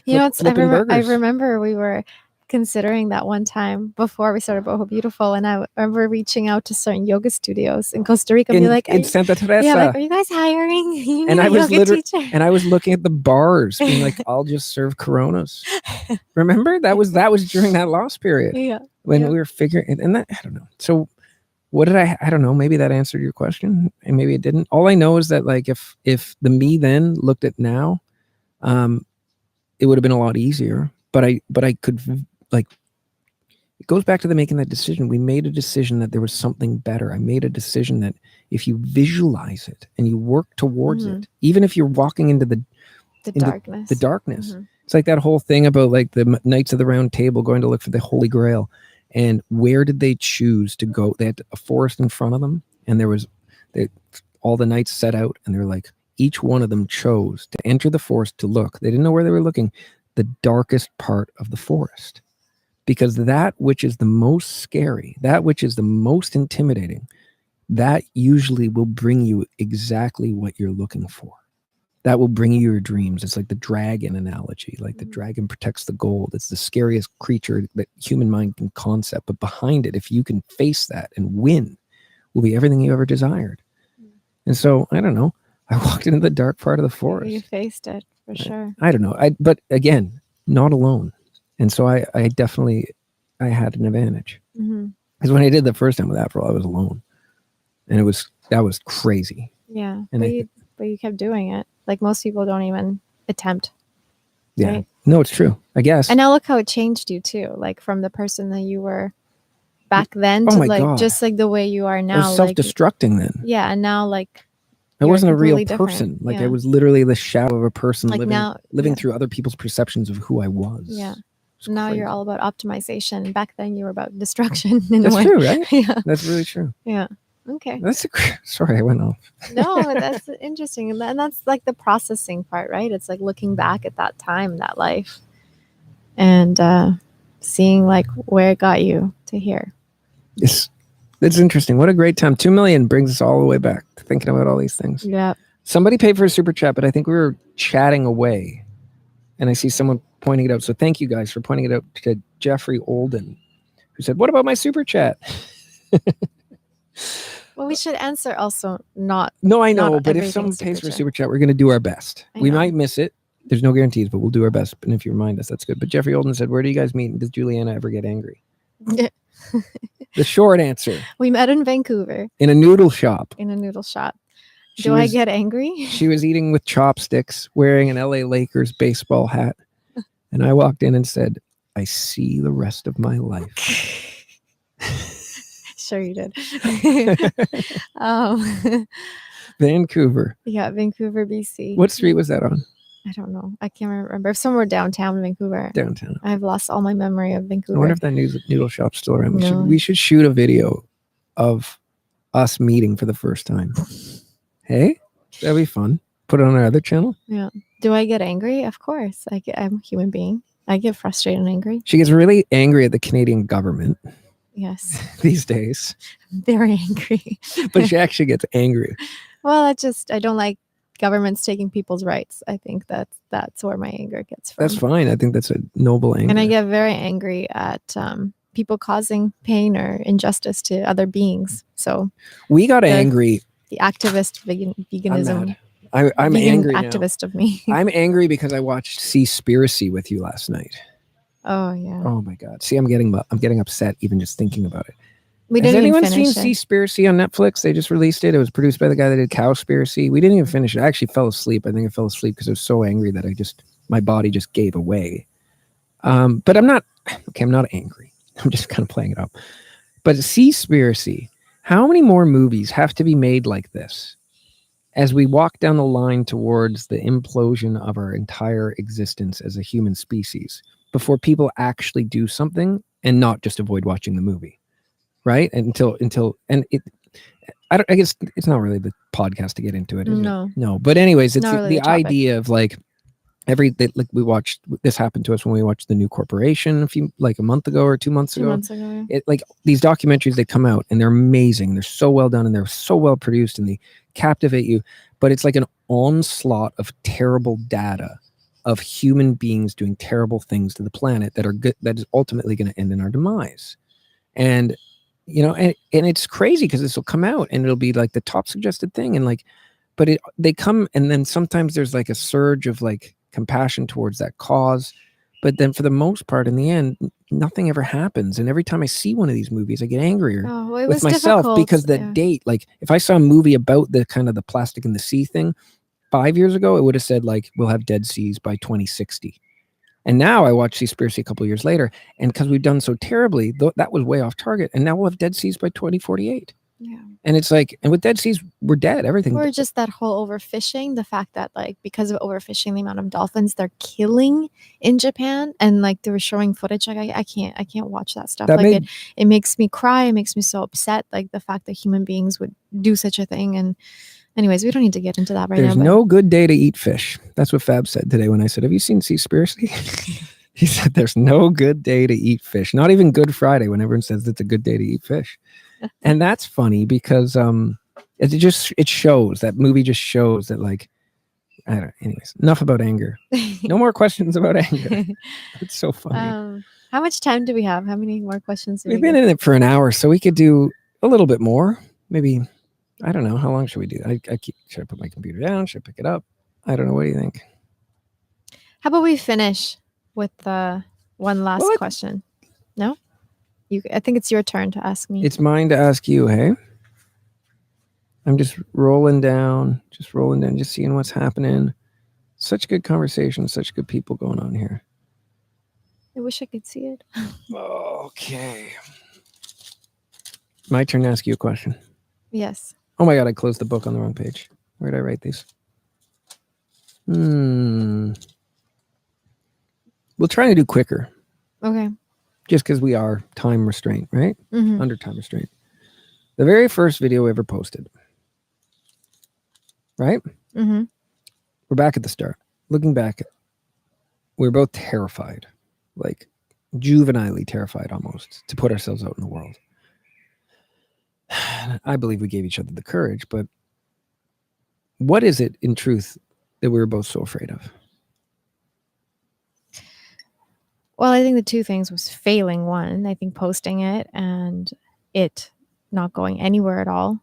You know, I remember we were considering that one time before we started Boho Beautiful, and I remember reaching out to certain yoga studios in Costa Rica and be like, in Santa Teresa. Yeah, like, are you guys hiring? You and I was teacher? And I was looking at the bars being like, I'll just serve Coronas. Remember? That was during that lost period. Yeah. When we were figuring, and that, I don't know. So what did I don't know, maybe that answered your question and maybe it didn't. All I know is that like if the me then looked at now, it would have been a lot easier, but I could, like, it goes back to the making that decision. We made a decision that there was something better. I made a decision that if you visualize it and you work towards it, even if you're walking into the darkness, it's like that whole thing about like the Knights of the Round Table going to look for the Holy Grail. And where did they choose to go? They had a forest in front of them, and all the knights set out, and they're like, each one of them chose to enter the forest to look. They didn't know where they were looking, the darkest part of the forest, because that which is the most scary, that which is the most intimidating, that usually will bring you exactly what you're looking for. That will bring you your dreams. It's like the dragon analogy. Like the dragon protects the gold. It's the scariest creature that human mind can concept. But behind it, if you can face that and win, will be everything you ever desired. And so, I don't know. I walked into the dark part of the forest. You faced it, for sure. I don't know. But again, not alone. And so I definitely had an advantage. Because when I did the first time with Afro, I was alone. And that was crazy. Yeah. And but you kept doing it. Like most people don't even attempt. Yeah. Right? No, it's true, I guess. And now look how it changed you too. Like from the person that you were back then to like God. Just like the way you are now. I was self-destructing then. Yeah. And now like I wasn't a real person. Like I was literally the shadow of a person like living through other people's perceptions of who I was. Yeah. Now crazy. You're all about optimization. Back then you were about destruction. That's true, right? Yeah. That's really true. Yeah. Okay. Sorry, I went off. No, that's interesting. And that's like the processing part, right? It's like looking back at that time, that life, and seeing like where it got you to here. Yes. It's interesting. What a great time. 2 million brings us all the way back to thinking about all these things. Yeah. Somebody paid for a super chat, but I think we were chatting away. And I see someone pointing it out. So thank you guys for pointing it out to Jeffrey Olden, who said, "What about my super chat?" Well, we should answer also not. No, I know, but if someone pays for a super chat, we're going to do our best. We might miss it. There's no guarantees, but we'll do our best. And if you remind us, that's good. But Jeffrey Olden said, "Where do you guys meet? And does Juliana ever get angry?" The short answer. We met in Vancouver. In a noodle shop. Do I get angry? She was eating with chopsticks, wearing an LA Lakers baseball hat. And I walked in and said, "I see the rest of my life." Sure you did. Vancouver. Yeah, Vancouver, BC. What street was that on? I don't know. I can't remember. Somewhere downtown Vancouver. Downtown. I've lost all my memory of Vancouver. I wonder if that noodle shop's still around. No. We should shoot a video of us meeting for the first time. Hey, that'd be fun. Put it on our other channel. Yeah. Do I get angry? Of course. I'm a human being. I get frustrated and angry. She gets really angry at the Canadian government. Yes. These days. I'm very angry. But she actually gets angry. Well, I don't like governments taking people's rights. I think that's where my anger gets from. That's fine. I think that's a noble anger. And I get very angry at people causing pain or injustice to other beings. So we got angry. The activist veganism. I'm angry activist now. Of me. I'm angry because I watched Seaspiracy with you last night. Oh yeah. Oh my God. See, I'm getting upset even just thinking about it. Has anyone seen Seaspiracy on Netflix? They just released it. It was produced by the guy that did Cowspiracy. We didn't even finish it. I actually fell asleep. I think I fell asleep because I was so angry that my body just gave away. But I'm not angry. I'm just kind of playing it up. But Seaspiracy, how many more movies have to be made like this as we walk down the line towards the implosion of our entire existence as a human species before people actually do something and not just avoid watching the movie? Right? I guess it's not really the podcast to get into it. Is No. It? No. But anyways, it's really the idea of like we watched, this happened to us when we watched The New Corporation a month ago or 2 months ago. 2 months ago. Yeah. It, like these documentaries, they come out and they're amazing. They're so well done and they're so well produced and they captivate you. But it's like an onslaught of terrible data of human beings doing terrible things to the planet that is ultimately going to end in our demise. And and it's crazy because this will come out and it'll be like the top suggested thing. And like, but they come and then sometimes there's like a surge of like compassion towards that cause. But then for the most part, in the end, nothing ever happens. And every time I see one of these movies, I get angrier with myself because that date, like if I saw a movie about the kind of the plastic in the sea thing 5 years ago, it would have said like, we'll have dead seas by 2060. And now I watch Seaspiracy a couple of years later, and because we've done so terribly, that was way off target. And now we'll have dead seas by 2048. Yeah. And it's like, and with dead seas, we're dead. Everything. Or just that whole overfishing, the fact that like because of overfishing, the amount of dolphins they're killing in Japan, and like they were showing footage, like I can't watch that stuff. It makes me cry. It makes me so upset. Like the fact that human beings would do such a thing. And anyways, we don't need to get into that right now. There's no good day to eat fish. That's what Fab said today when I said, have you seen Seaspiracy? He said, there's no good day to eat fish. Not even Good Friday when everyone says it's a good day to eat fish. And that's funny because it shows, that movie just shows that like, I don't know. Anyways, enough about anger. No more questions about anger. It's so funny. How much time do we have? How many more questions do we We've been in it for an hour, so we could do a little bit more. Maybe, I don't know. How long should we do? Should I put my computer down? Should I pick it up? I don't know. What do you think? How about we finish with one last question? No? I think it's your turn to ask me. It's mine to ask you, hey? I'm just rolling down, just seeing what's happening. Such good conversation, such good people going on here. I wish I could see it. Okay. My turn to ask you a question. Yes. Oh my God, I closed the book on the wrong page. Where did I write these? We'll try to do quicker. Okay. Just because we are time restraint, right? Mm-hmm. Under time restraint. The very first video we ever posted. Right? Mm-hmm. We're back at the start. Looking back, we were both terrified. Like juvenilely terrified almost to put ourselves out in the world. I believe we gave each other the courage, but what is it in truth that we were both so afraid of? Well, I think the two things was failing one. I think posting it and it not going anywhere at all.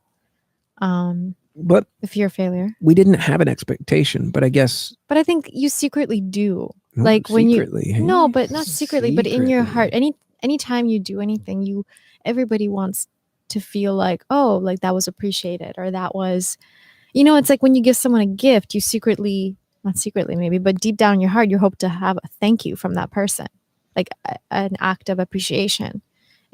But the fear of failure. We didn't have an expectation, but I guess. But I think you secretly do. Like when secretly, you. No, but not secretly, but in your heart. Anytime you do anything, everybody wants to feel like, oh, like that was appreciated, or that was, it's like when you give someone a gift, you secretly, not secretly maybe, but deep down in your heart, you hope to have a thank you from that person. Like an act of appreciation.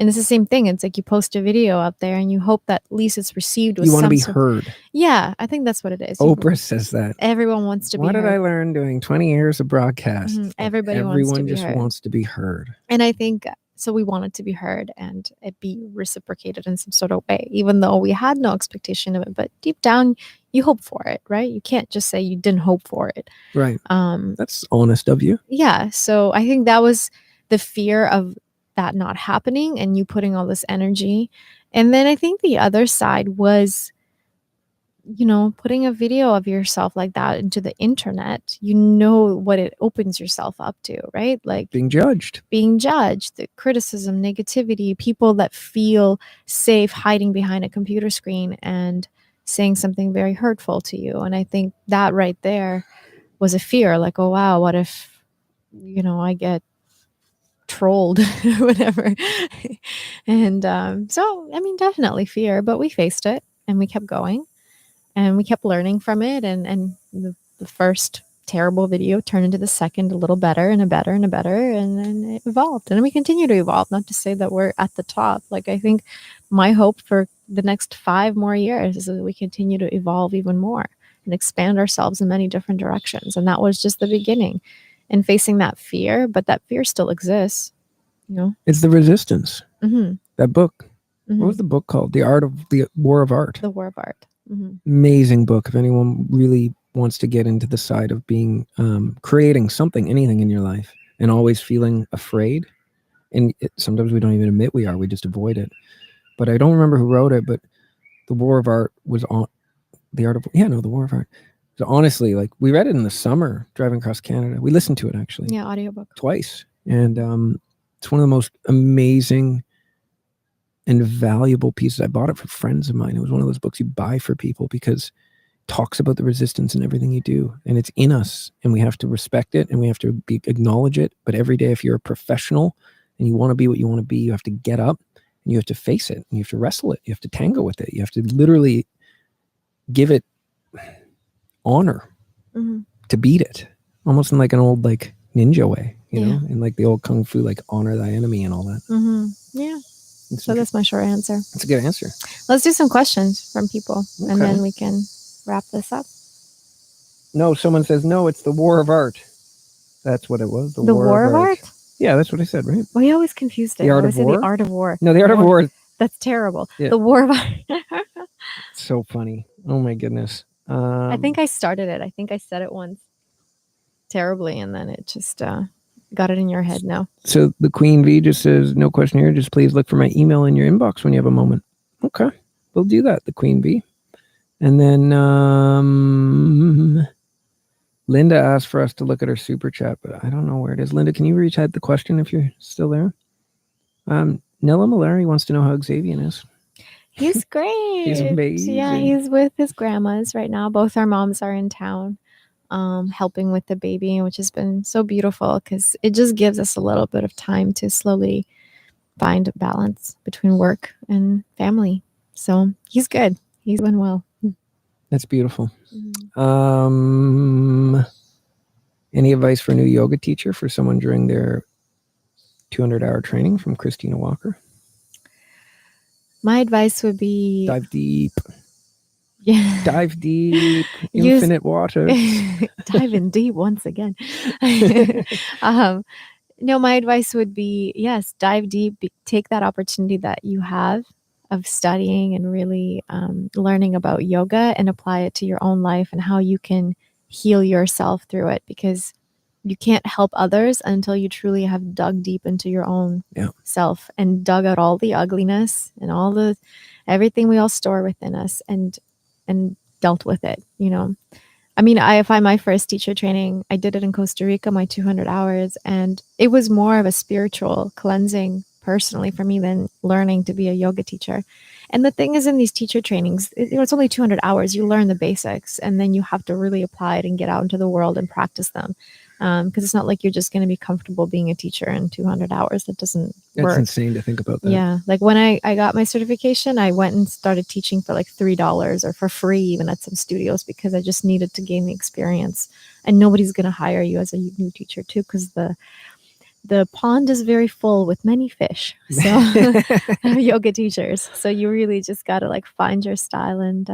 And it's the same thing. It's like you post a video out there and you hope that at least it's received with You want to some be sort. heard. Yeah, I think that's what it is. Oprah says that. Everyone wants to be What heard. did I learn doing 20 years of broadcast? Everybody wants to Everyone be just heard. wants to be heard. And I think so we wanted to be heard and it be reciprocated in some sort of way, even though we had no expectation of it. But deep down, you hope for it, right? You can't just say you didn't hope for it. Right. That's honest of you. Yeah. So I think that was the fear of that not happening and you putting all this energy. And then I think the other side was, you know, putting a video of yourself like that into the internet, you know what it opens yourself up to, right? Like being judged, the criticism, negativity, people that feel safe hiding behind a computer screen and saying something very hurtful to you. And I think that right there was a fear, like, oh, wow, what if, you know, I get trolled or whatever. And so, I mean, definitely fear, but we faced it and we kept going. And we kept learning from it. And the first terrible video turned into the second a little better and a better and a better. And then it evolved. And we continue to evolve. Not to say that we're at the top. Like, I think my hope for the next 5 more years is that we continue to evolve even more and expand ourselves in many different directions. And that was just the beginning. And facing that fear, but that fear still exists. You know? It's the resistance. Mm-hmm. That book. Mm-hmm. What was the book called? The War of Art. The War of Art. Mm-hmm. Amazing book. If anyone really wants to get into the side of being creating something, anything in your life, and always feeling afraid, and sometimes we don't even admit we are, we just avoid it. But I don't remember who wrote it, but the War of Art was on the War of Art. So honestly, like, we read it in the summer driving across Canada. We listened to it actually. Yeah, audiobook. Twice. And it's one of the most amazing and valuable pieces. I bought it for friends of mine. It was one of those books you buy for people because it talks about the resistance in everything you do, and it's in us, and we have to respect it and we have to acknowledge it. But every day, if you're a professional and you want to be what you want to be, you have to get up and you have to face it and you have to wrestle it. You have to tango with it. You have to literally give it honor to beat it, almost in like an old like ninja way, you know, in like the old kung fu, like honor thy enemy and all that. Yeah. So that's my short answer. That's a good answer. Let's do some questions from people, and then we can wrap this up. No, someone says, no, it's the War of Art. That's what it was. The War of Art? Yeah, that's what I said, right? Well, you always confused it. The Art of War? The Art of War. No, the Art of War. That's terrible. Yeah. The War of Art. So funny. Oh, my goodness. I think I started it. I think I said it once terribly, and then it just... got it in your head now. So the Queen V just says, no question here. Just please look for my email in your inbox when you have a moment. Okay. We'll do that, the Queen V. And then Linda asked for us to look at her super chat, but I don't know where it is. Linda, can you retype the question if you're still there? Nella Malari wants to know how Xavier is. He's great. He's amazing. Yeah, he's with his grandmas right now. Both our moms are in town. Helping with the baby, which has been so beautiful because it just gives us a little bit of time to slowly find a balance between work and family. So he's good. He's doing well. That's beautiful. Any advice for a new yoga teacher for someone during their 200-hour training from Christina Walker? My advice would be... dive deep. Yeah. Dive deep, infinite water. Dive in deep once again. No, my advice would be, yes, dive deep. Take that opportunity that you have of studying and really learning about yoga and apply it to your own life and how you can heal yourself through it, because you can't help others until you truly have dug deep into your own self and dug out all the ugliness and all the everything we all store within us and dealt with it, you know. I mean, I find my first teacher training, I did it in Costa Rica, my 200 hours, and it was more of a spiritual cleansing personally for me than learning to be a yoga teacher. And the thing is, in these teacher trainings, it's only 200 hours. You learn the basics, and then you have to really apply it and get out into the world and practice them. Because it's not like you're just going to be comfortable being a teacher in 200 hours. That doesn't work. That's insane to think about that. Yeah. Like when I got my certification, I went and started teaching for like $3 or for free even at some studios because I just needed to gain the experience. And nobody's going to hire you as a new teacher too, because the pond is very full with many fish. So yoga teachers. So you really just got to like find your style and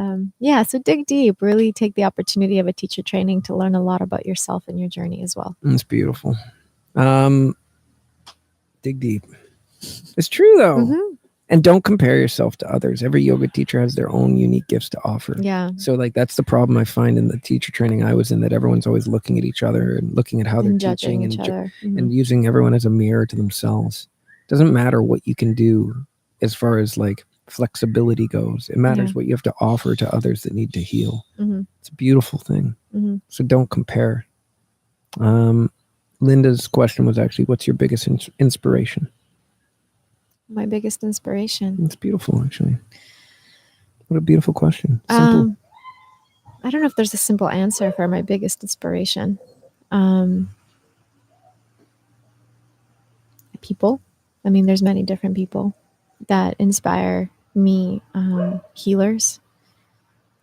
so dig deep. Really take the opportunity of a teacher training to learn a lot about yourself and your journey as well. It's beautiful. Dig deep. It's true though. Mm-hmm. And don't compare yourself to others. Every yoga teacher has their own unique gifts to offer. Yeah. So like that's the problem I find in the teacher training I was in, that everyone's always looking at each other and looking at how they're teaching and using everyone as a mirror to themselves. Doesn't matter what you can do as far as like flexibility goes. It matters what you have to offer to others that need to heal. Mm-hmm. It's a beautiful thing. Mm-hmm. So don't compare. Linda's question was actually, what's your biggest inspiration? My biggest inspiration. It's beautiful, actually. What a beautiful question. Simple. I don't know if there's a simple answer for my biggest inspiration. People. I mean, there's many different people that inspire me. Healers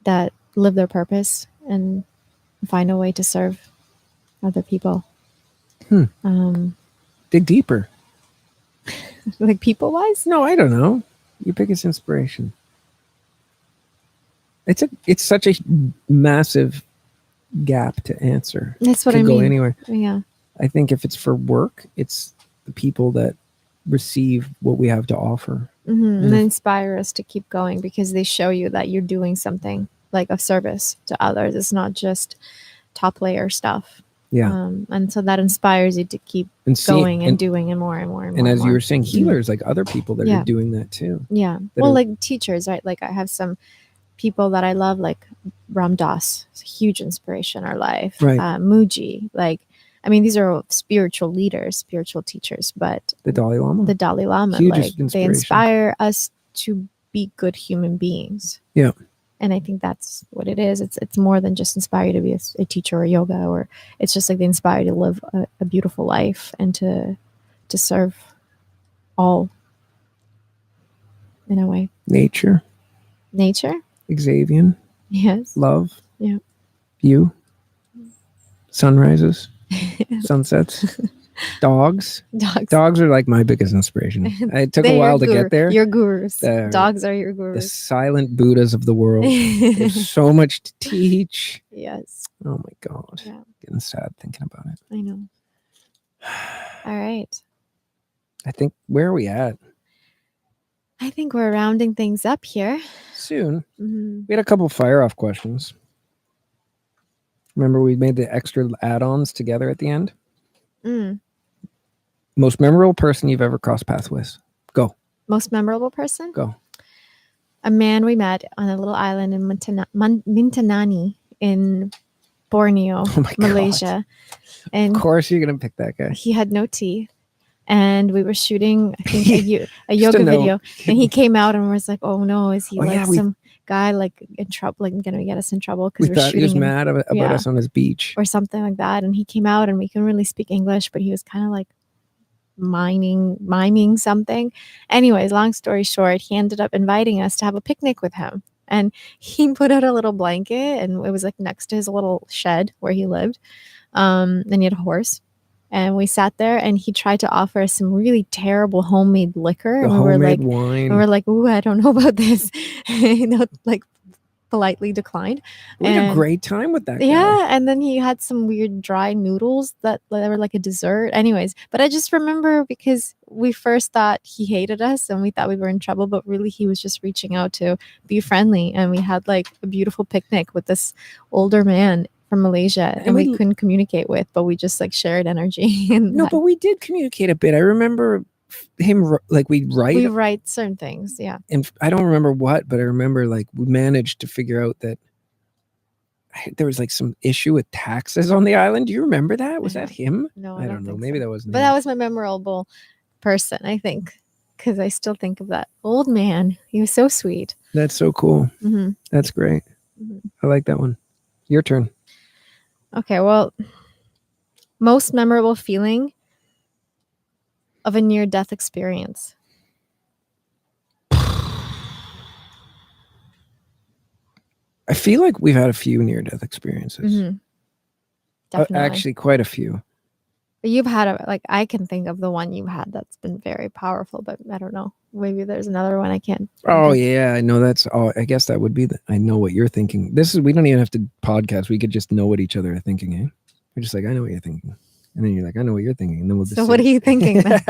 that live their purpose and find a way to serve other people. Dig deeper. Like people-wise? No, I don't know. Your biggest inspiration. It's such a massive gap to answer. That's what I mean. Could go anywhere. Yeah. I think if it's for work, it's the people that receive what we have to offer. Mm-hmm. And they inspire us to keep going because they show you that you're doing something like of service to others. It's not just top layer stuff. Yeah. And so that inspires you to keep going and doing and more and more and more. And as you were saying, healers, like other people that are doing that too. Yeah. Well, like teachers, right? Like I have some people that I love, like Ram Dass, it's a huge inspiration in our life. Right. Muji, like, I mean, these are spiritual leaders, spiritual teachers, but the Dalai Lama, huge like they inspire us to be good human beings. Yeah. And I think that's what it is. It's more than just inspire you to be a teacher or yoga, or it's just like they inspire you to live a beautiful life and to serve all in a way. Nature. Xavier. Yes. Love. Yeah. You. Sunrises. Sunsets. Dogs. Dogs are like my biggest inspiration. It took a while to get there. Your gurus. Dogs are your gurus. The silent Buddhas of the world. There's so much to teach. Yes. Oh my God. Yeah. Getting sad thinking about it. I know. All right. I think, where are we at? I think we're rounding things up here. Soon. Mm-hmm. We had a couple fire off questions. Remember we made the extra add-ons together at the end? Most memorable person you've ever crossed paths with? Go. Most memorable person? Go. A man we met on a little island in Mintanani in Borneo, Malaysia. God. And of course you're going to pick that guy. He had no teeth. And we were shooting, I think, a yoga video. And he came out and was like, oh no, is he some guy like in trouble, like going to get us in trouble because we're shooting. He was mad about us on his beach. Or something like that. And he came out and we couldn't really speak English, but he was kind of like miming something. Anyways, long story short, he ended up inviting us to have a picnic with him. And he put out a little blanket and it was like next to his little shed where he lived. And he had a horse. And we sat there and he tried to offer us some really terrible homemade liquor. And we were like, wine. And we're like, ooh, I don't know about this. Like politely declined. We had a great time with that guy. Yeah. And then he had some weird dry noodles that were like a dessert. Anyways, but I just remember because we first thought he hated us and we thought we were in trouble, but really he was just reaching out to be friendly. And we had like a beautiful picnic with this older man from Malaysia and we couldn't communicate with, but we just like shared energy. But we did communicate a bit. I remember him, like we write certain things. Yeah. And I don't remember what, but I remember like we managed to figure out that there was like some issue with taxes on the island. Do you remember that? Was that him? No, I don't know. Maybe that wasn't But him. that was my memorable person, I think, because I still think of that old man. He was so sweet. That's so cool. Mm-hmm. That's great. Mm-hmm. I like that one. Your turn. Okay, well, most memorable feeling of a near-death experience. I feel like we've had a few near-death experiences. Mm-hmm. Definitely. Actually, quite a few. But you've had I can think of the one you've had that's been very powerful, but I don't know. Maybe there's another one I can't. Oh yeah, I know that's. Oh, I guess that would be. I know what you're thinking. We don't even have to podcast. We could just know what each other are thinking. Eh? We're just like, I know what you're thinking, and then you're like, I know what you're thinking, and then we'll just. So what are you thinking then?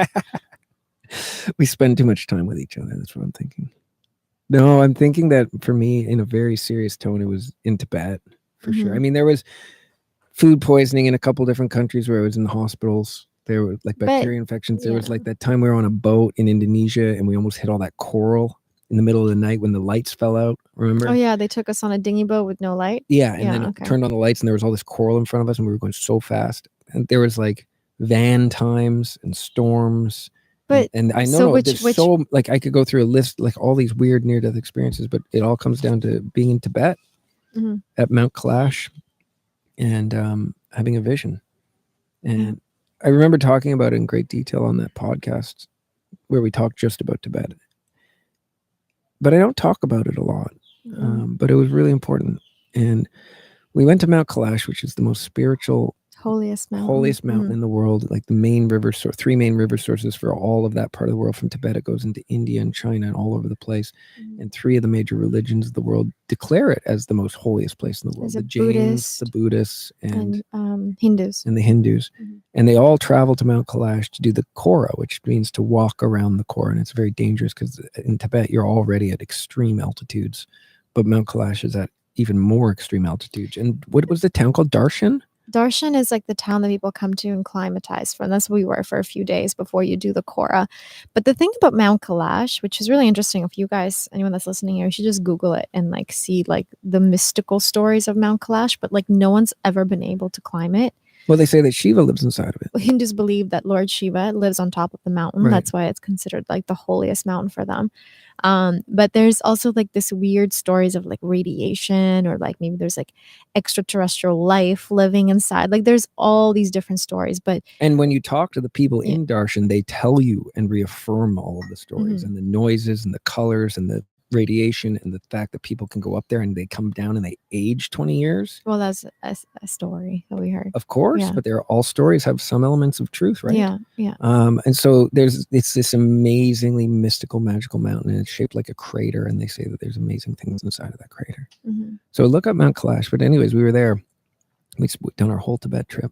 We spend too much time with each other. That's what I'm thinking. No, I'm thinking that for me, in a very serious tone, it was in Tibet for sure. I mean, there was food poisoning in a couple different countries where I was in the hospitals. There were like bacteria infections. There was like that time we were on a boat in Indonesia and we almost hit all that coral in the middle of the night when the lights fell out. Remember? Oh yeah, they took us on a dinghy boat with no light. Yeah, and then it turned on the lights and there was all this coral in front of us and we were going so fast. And there was like van times and storms. But and I know so like I could go through a list like all these weird near-death experiences, but it all comes down to being in Tibet at Mount Kailash and having a vision. And I remember talking about it in great detail on that podcast where we talked just about Tibet. But I don't talk about it a lot. But it was really important. And we went to Mount Kailash, which is the most spiritual, holiest mountain in the world, like the main river source, 3 main river sources for all of that part of the world. From Tibet, it goes into India and China and all over the place. And 3 of the major religions of the world declare it as the most holiest place in the world. The Jains, the Buddhists, and Hindus. And the Hindus. And they all travel to Mount Kailash to do the Kora, which means to walk around the Kora. And it's very dangerous because in Tibet, you're already at extreme altitudes. But Mount Kailash is at even more extreme altitudes. And what was the town called? Darshan? Darshan is like the town that people come to and climatize from. That's where we were for a few days before you do the Kora. But the thing about Mount Kailash, which is really interesting, if you guys, anyone that's listening here, you should just Google it and like see like the mystical stories of Mount Kailash, but like no one's ever been able to climb it. Well, they say that Shiva lives inside of it. Well, Hindus believe that Lord Shiva lives on top of the mountain. Right. That's why it's considered like the holiest mountain for them. But there's also like this weird stories of like radiation or like maybe there's like extraterrestrial life living inside. Like there's all these different stories. And when you talk to the people in Darshan, they tell you and reaffirm all of the stories and the noises and the colors and the radiation and the fact that people can go up there and they come down and they age 20 years. Well, that's a story that we heard. Of course, but all stories have some elements of truth, right? Yeah. And so it's this amazingly mystical, magical mountain, and it's shaped like a crater, and they say that there's amazing things inside of that crater. So look up Mount Kailash. But anyways, we were there. We'd done our whole Tibet trip.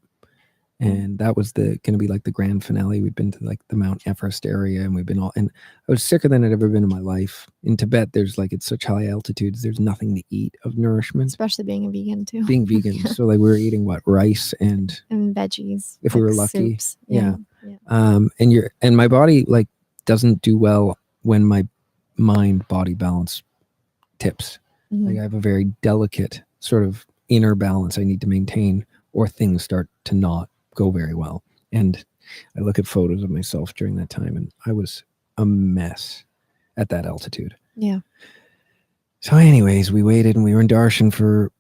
And that was going to be like the grand finale. We'd been to like the Mount Everest area and we've been and I was sicker than I'd ever been in my life. In Tibet, there's like, it's such high altitudes. There's nothing to eat of nourishment. Especially being a vegan too. Being vegan. So like we were eating rice and veggies. If we were lucky. Soups. Yeah. And my body like doesn't do well when my mind body balance tips. Like I have a very delicate sort of inner balance I need to maintain or things start to not go very well. And I look at photos of myself during that time and I was a mess at that altitude. Yeah. So anyways, we waited and we were in Darshan for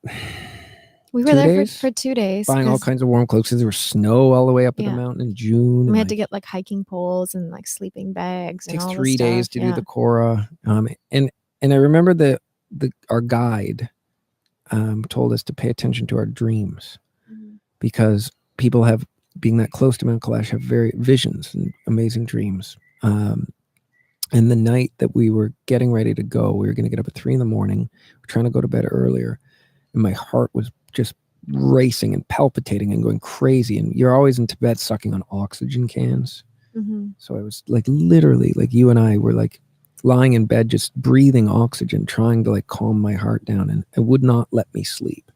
we were there for 2 days. Buying all kinds of warm clothes because there was snow all the way up in the mountain in June. We had to get like hiking poles and like sleeping bags. It takes 3 days to do the Kora. And I remember our guide told us to pay attention to our dreams because people being that close to Mount Kailash have very visions and amazing dreams. And the night that we were getting ready to go, we were going to get up at 3 a.m. We're trying to go to bed earlier. And my heart was just racing and palpitating and going crazy. And you're always in Tibet sucking on oxygen cans. So I was like, literally, like you and I were like lying in bed, just breathing oxygen, trying to like calm my heart down. And it would not let me sleep.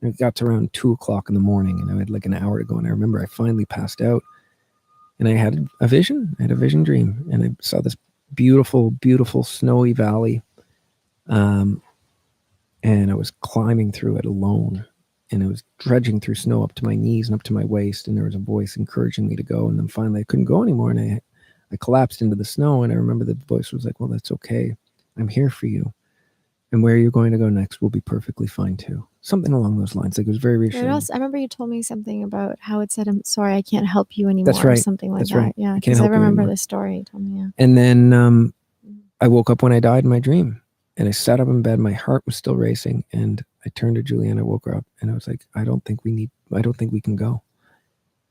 It got to around 2:00 in the morning and I had like an hour to go. And I remember I finally passed out and I had a vision. I had a vision dream and I saw this beautiful, beautiful snowy valley. And I was climbing through it alone and I was dredging through snow up to my knees and up to my waist. And there was a voice encouraging me to go. And then finally I couldn't go anymore. And I collapsed into the snow. And I remember the voice was like, well, that's okay. I'm here for you. And where you're going to go next will be perfectly fine too. Something along those lines. Like it was very reassuring. I remember you told me something about how it said, I'm sorry, I can't help you anymore. That's right. Or something like That's that. right. Yeah. Because I remember the story you told me. Yeah. And then I woke up when I died in my dream and I sat up in bed. My heart was still racing. And I turned to Juliana, woke her up and I was like, I don't think we can go.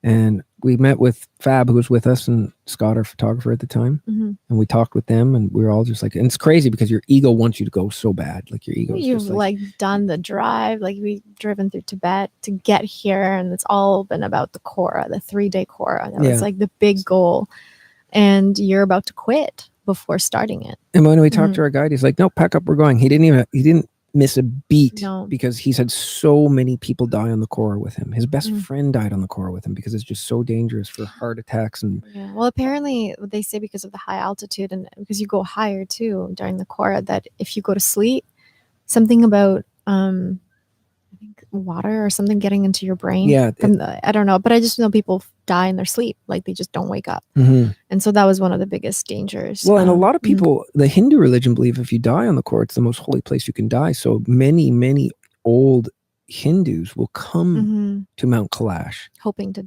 And we met with Fab, who was with us, and Scott, our photographer at the time. Mm-hmm. And we talked with them, and we were all just like, and it's crazy because your ego wants you to go so bad. Like your ego is You've just like done the drive, like we've driven through Tibet to get here, and it's all been about the Kora, the 3-day Kora. That was like the big goal. And you're about to quit before starting it. And when we talked to our guide, he's like, no, pack up, we're going. He didn't miss a beat because he's had so many people die on the Kora with him. His best friend died on the Kora with him because it's just so dangerous for heart attacks. And well, apparently they say because of the high altitude and because you go higher too during the Kora, that if you go to sleep, something about I think water or something getting into your brain. I don't know, but I just know people die in their sleep, like they just don't wake up. And so that was one of the biggest dangers. Well, and a lot of people, the Hindu religion, believe if you die on the Kora, it's the most holy place you can die. So many old Hindus will come to Mount Kailash hoping to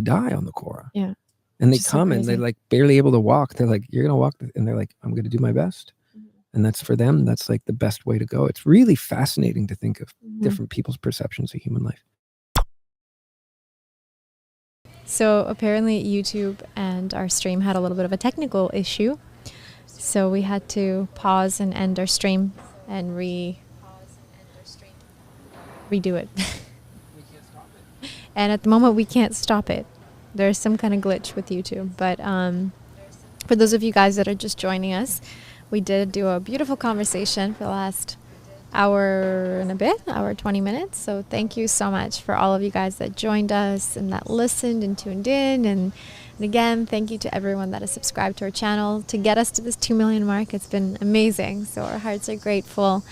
die on the Kora. Yeah. And they come and they're like barely able to walk. They're like, you're gonna walk, and they're like, I'm gonna do my best. And that's for them, that's like the best way to go. It's really fascinating to think of different people's perceptions of human life. So apparently YouTube and our stream had a little bit of a technical issue. So we had to pause and end our stream and redo it. And at the moment we can't stop it. There's some kind of glitch with YouTube. But for those of you guys that are just joining us, we did do a beautiful conversation for the last hour and a bit, hour 20 minutes. So thank you so much for all of you guys that joined us and that listened and tuned in. And again, thank you to everyone that has subscribed to our channel to get us to this 2 million mark. It's been amazing. So our hearts are grateful.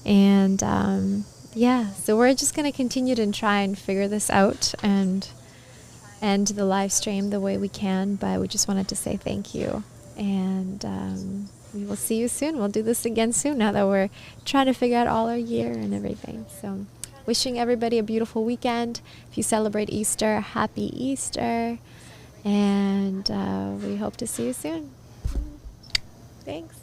And so we're just going to continue to try and figure this out and end the live stream the way we can. But we just wanted to say thank you. And we will see you soon. We'll do this again soon now that we're trying to figure out all our year and everything. So wishing everybody a beautiful weekend. If you celebrate Easter, happy Easter. And we hope to see you soon. Thanks.